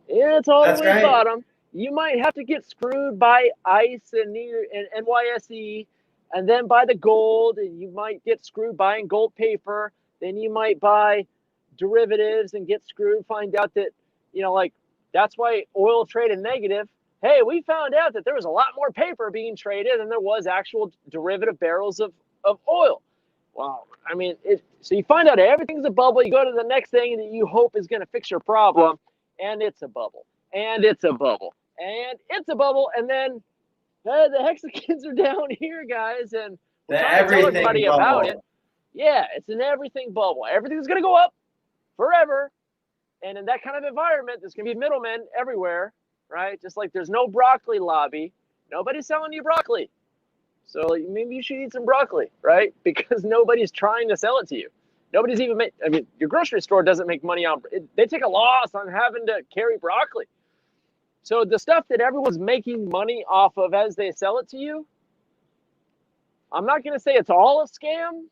It's all the way at the bottom. You might have to get screwed by ICE and NYSE, and then buy the gold, and you might get screwed buying gold paper. Then you might buy derivatives and get screwed, find out that, like, that's why oil traded negative. Hey, we found out that there was a lot more paper being traded than there was actual derivative barrels of oil. Wow. I mean, so you find out everything's a bubble. You go to the next thing that you hope is going to fix your problem, and it's a bubble, and it's a bubble, and it's a bubble, and then the Hexagons are down here, guys, and we're trying to tell everybody about it. Yeah, it's an everything bubble. Everything's going to go up forever, and in that kind of environment, there's going to be middlemen everywhere, right? Just like there's no broccoli lobby. Nobody's selling you broccoli. So maybe you should eat some broccoli, right? Because nobody's trying to sell it to you. Nobody's even your grocery store doesn't make money on it. They take a loss on having to carry broccoli. So the stuff that everyone's making money off of as they sell it to you, I'm not going to say it's all a scam,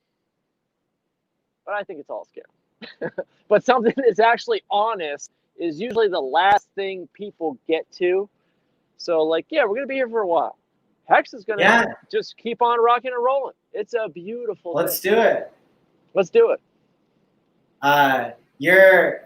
but I think it's all a scam. But something that's actually honest is usually the last thing people get to. So like, yeah, we're going to be here for a while. Hex is going to just keep on rocking and rolling. It's a beautiful thing. Let's do it. Let's do it. You're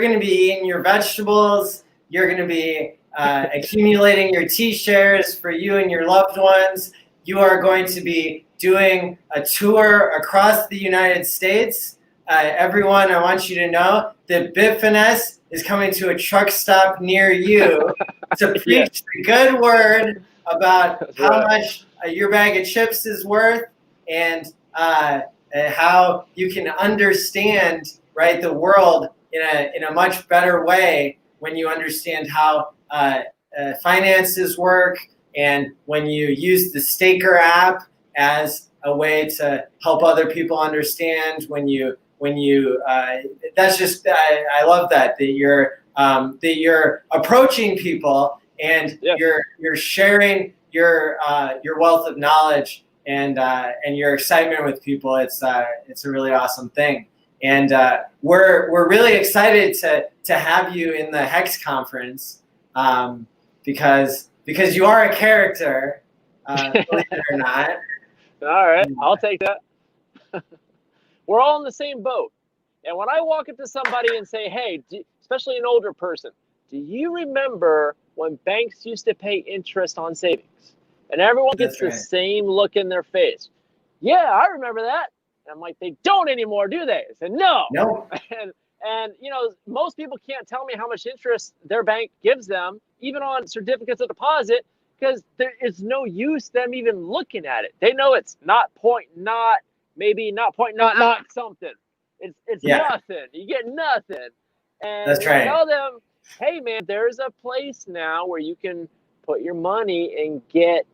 going to be eating your vegetables. You're going to be accumulating your T-shares for you and your loved ones. You are going to be doing a tour across the United States. Everyone, I want you to know that Bitfinesse is coming to a truck stop near you to preach the good word about how much your bag of chips is worth, and how you can understand, right, the world in a much better way when you understand how finances work, and when you use the Staker app as a way to help other people understand. That's just, I love that you're approaching people, and you're sharing your wealth of knowledge and your excitement with people. It's a really awesome thing. And we're really excited to have you in the Hex conference, because you are a character, believe it or not. All right, I'll take that. We're all in the same boat. And when I walk up to somebody and say, hey, especially an older person, do you remember when banks used to pay interest on savings? And everyone gets the same look in their face. Yeah, I remember that. And I'm like, they don't anymore, do they? I said, no. And you know, most people can't tell me how much interest their bank gives them, even on certificates of deposit, because there is no use them even looking at it. They know it's not point not, maybe not point not something. It's nothing. You get nothing. And that's right. Tell them, hey man, there's a place now where you can put your money and get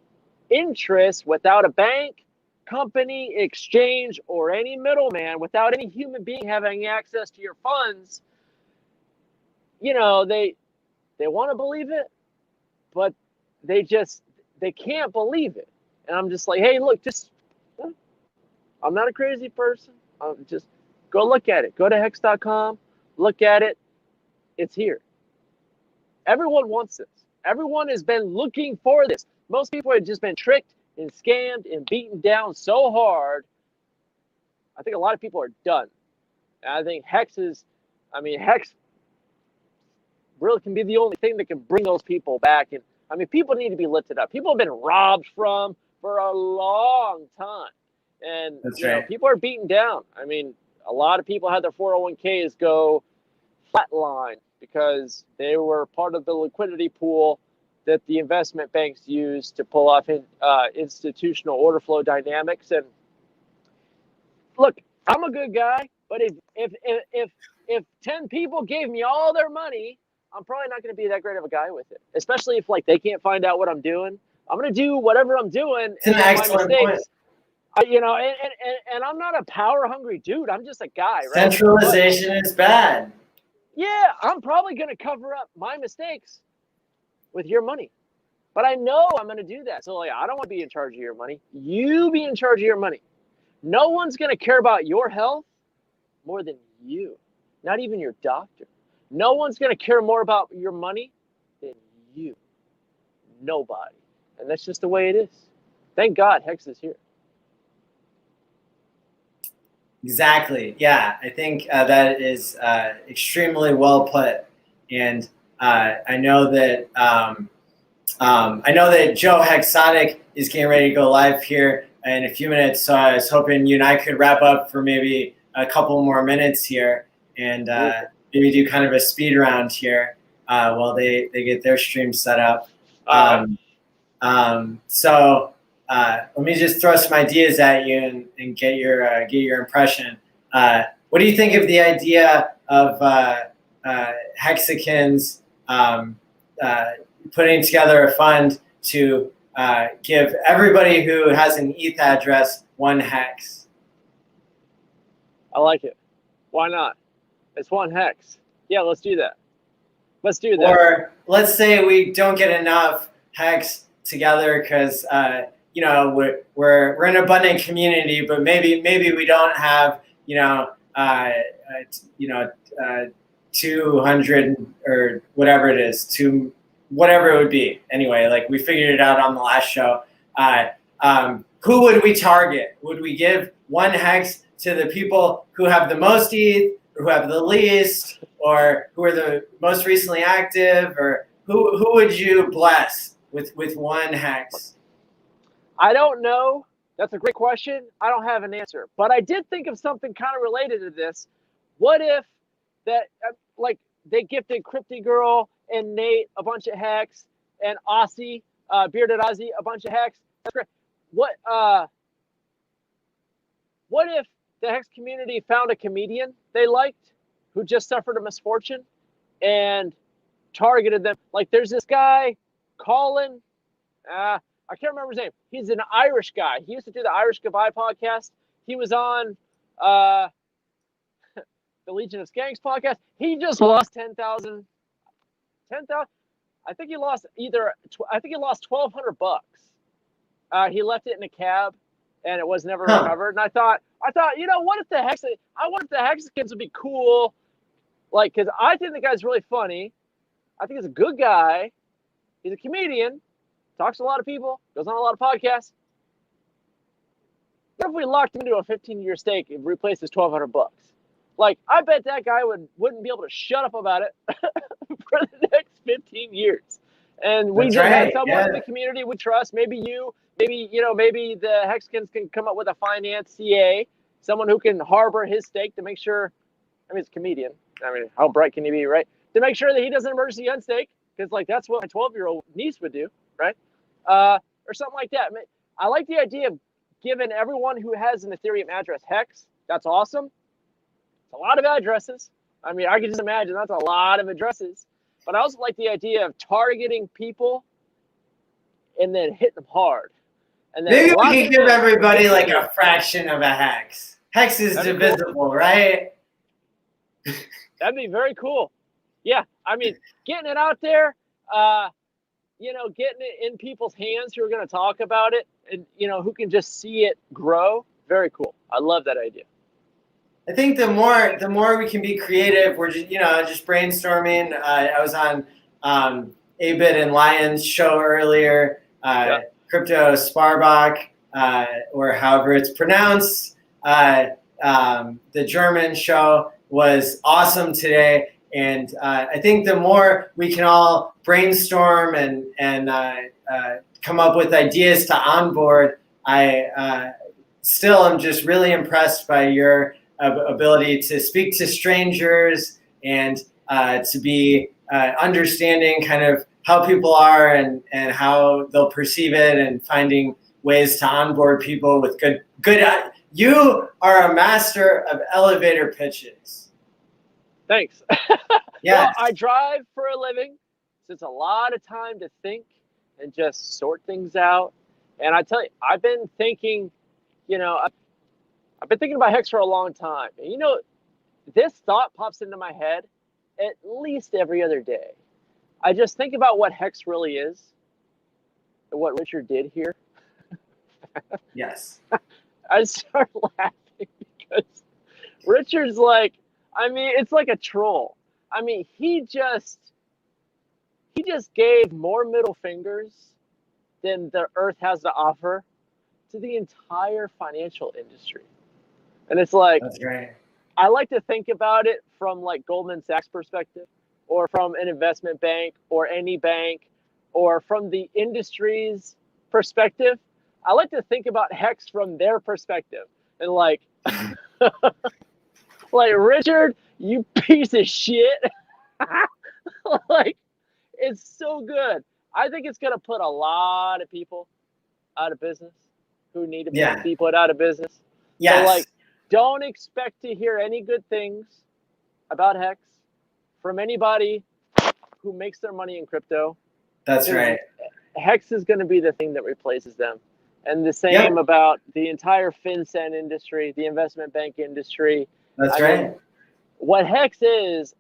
interest without a bank, company, exchange, or any middleman, without any human being having access to your funds. You know, they want to believe it, but they can't believe it. And I'm just like, hey, look, I'm not a crazy person. Just go look at it. Go to hex.com, look at it. It's here. Everyone wants this. Everyone has been looking for this. Most people have just been tricked and scammed and beaten down so hard. I think a lot of people are done. And I think Hex really can be the only thing that can bring those people back. And I mean, people need to be lifted up. People have been robbed from for a long time. And people are beaten down. I mean, a lot of people had their 401ks go flatline because they were part of the liquidity pool that the investment banks use to pull off institutional order flow dynamics. And look, I'm a good guy, but if 10 people gave me all their money, I'm probably not going to be that great of a guy with it. Especially if they can't find out what I'm doing. I'm going to do whatever I'm doing. It's an excellent point. And I'm not a power hungry dude. I'm just a guy, right? Centralization is bad. Yeah, I'm probably going to cover up my mistakes with your money. But I know I'm going to do that. So I don't want to be in charge of your money. You be in charge of your money. No one's going to care about your health more than you. Not even your doctor. No one's going to care more about your money than you. Nobody. And that's just the way it is. Thank God Hex is here. Exactly. Yeah, I think that is extremely well put. And I know that Joe Hexotic is getting ready to go live here in a few minutes. So I was hoping you and I could wrap up for maybe a couple more minutes here, and maybe do kind of a speed round here while they get their stream set up. So let me just throw some ideas at you and get your impression. What do you think of the idea of Hexicans putting together a fund to give everybody who has an ETH address one hex? I like it. Why not? It's one hex. Yeah, let's do that. Let's do that. Or let's say we don't get enough hex together because we're an abundant community, but maybe we don't have 200 or whatever it is, whatever it would be. Anyway, we figured it out on the last show. Who would we target? Would we give one hex to the people who have the most ETH, or who have the least, or who are the most recently active, or who would you bless with one hex? I don't know. That's a great question. I don't have an answer, but I did think of something kind of related to this. What if that, like, they gifted Crypty Girl and Nate a bunch of hex, and Aussie, Bearded Aussie, a bunch of hex? That's great. What if the hex community found a comedian they liked who just suffered a misfortune and targeted them? Like, there's this guy, Colin. I can't remember his name. He's an Irish guy. He used to do the Irish Goodbye podcast. He was on the Legion of Skanks podcast. He just lost 10,000. I think he lost $1,200. He left it in a cab, and it was never recovered. And I thought, what if I wonder if the Hexicans would be cool, like, because I think the guy's really funny. I think he's a good guy. He's a comedian, talks to a lot of people, goes on a lot of podcasts. What if we locked him into a 15-year stake and replaced his $1,200? Like, I bet that guy wouldn't be able to shut up about it for the next 15 years. And we just had someone in the community we trust. Maybe you, maybe the Hexicans can come up with a financier, someone who can harbor his stake to make sure. I mean, it's a comedian. I mean, how bright can he be, right? To make sure that he doesn't emergency unstake, because, like, that's what my 12-year-old niece would do, right? Or something like that. I like the idea of giving everyone who has an Ethereum address hex. That's awesome. It's a lot of addresses. I mean, I can just imagine that's a lot of addresses. But I also like the idea of targeting people and then hitting them hard. And then maybe we can give everybody like a fraction of a hex. Hex is divisible, cool, right? That'd be very cool. Yeah, I mean, getting it out there, getting it in people's hands who are going to talk about it, and who can just see it grow. Very cool. I love that idea. I think the more we can be creative, we're just brainstorming. I was on Abit and Lion's show earlier. Crypto Sparbach, or however it's pronounced. The German show was awesome today. And I think the more we can all brainstorm and come up with ideas to onboard, I still am just really impressed by your ability to speak to strangers and to be understanding kind of how people are and how they'll perceive it, and finding ways to onboard people with good. You are a master of elevator pitches. Thanks. Yeah. Well, I drive for a living, so it's a lot of time to think and just sort things out. And I tell you, I've been thinking, I've been thinking about hex for a long time. And this thought pops into my head at least every other day. I just think about what hex really is and what Richard did here. Yes. I start laughing because Richard's like, it's like a troll. He just gave more middle fingers than the earth has to offer to the entire financial industry. And it's like, that's right. I like to think about it from like Goldman Sachs perspective, or from an investment bank, or any bank, or from the industry's perspective. I like to think about hex from their perspective, and like, like, Richard, you piece of shit. Like, it's so good. I think it's gonna put a lot of people out of business who need to be put out of business. Yes. So, like, don't expect to hear any good things about hex from anybody who makes their money in crypto. That's right. Hex is going to be the thing that replaces them. And the same about the entire FinCEN industry, the investment bank industry. That's right. What hex it's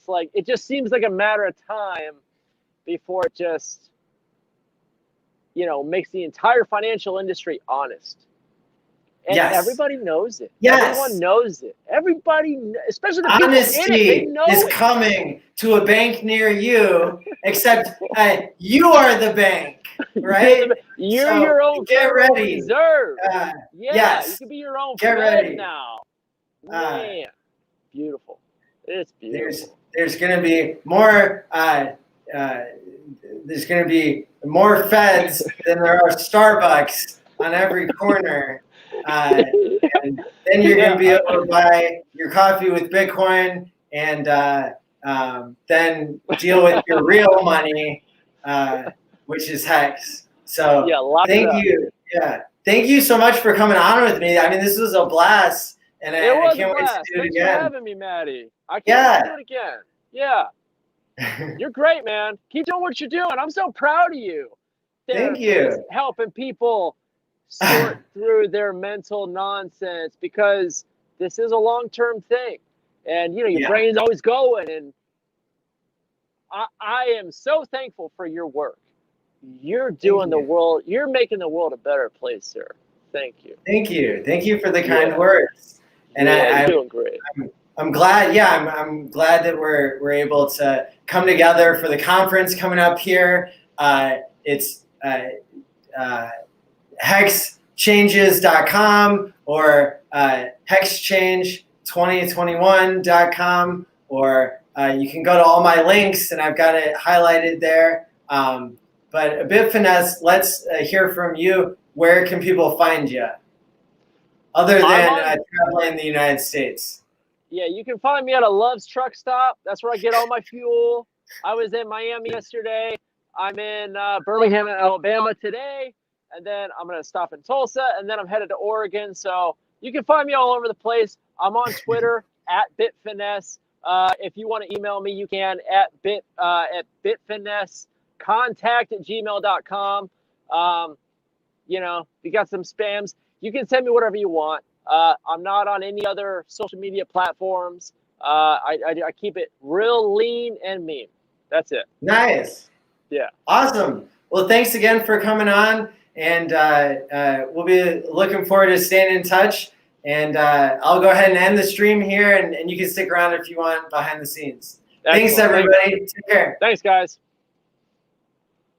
like, it just seems like a matter of time before it just, makes the entire financial industry honest. And everybody knows it. Yes. Everyone knows it. Everybody, especially the people in it, they know is coming to a bank near you, except you are the bank, right? You're your own Federal Reserve. Yes. You can be your own Get Fed ready. now. Man, beautiful. It's beautiful. There's going to be more there's going to be more Feds than there are Starbucks on every corner. And then you're going to be able to buy your coffee with Bitcoin and then deal with your real money, which is Hex. So thank you. Yeah. Thank you so much for coming on with me. I mean, this was a blast. And I can't wait to do it again. Thanks for having me, Maddie. I can't wait to do it again. Yeah. You're great, man. Keep doing what you're doing. I'm so proud of you. Thank you. Helping people sort through their mental nonsense, because this is a long-term thing. And, you know, your brain's always going. And I am so thankful for your work. You're doing the world, you're making the world a better place, sir. Thank you. Thank you. Thank you for the kind words. And you're doing great. I'm glad. Yeah, I'm glad that we're able to come together for the conference coming up here. It's hexchanges.com or hexchange2021.com, or you can go to all my links, and I've got it highlighted there. But Bitfinesse, let's hear from you. Where can people find you, other than traveling in the United States? Yeah, you can find me at a Love's truck stop. That's where I get all my fuel. I was in Miami yesterday. I'm in Birmingham, Alabama today. And then I'm going to stop in Tulsa. And then I'm headed to Oregon. So you can find me all over the place. I'm on Twitter at Bitfinesse. If you want to email me, you can at bitfinesse.contact@gmail.com. You know, if you got some spams, you can send me whatever you want. I'm not on any other social media platforms. I keep it real lean and mean. That's it. Nice. Yeah. Awesome. Well, thanks again for coming on. And we'll be looking forward to staying in touch. And I'll go ahead and end the stream here. And you can stick around if you want behind the scenes. Excellent. Thanks, everybody. Take care. Thanks, guys.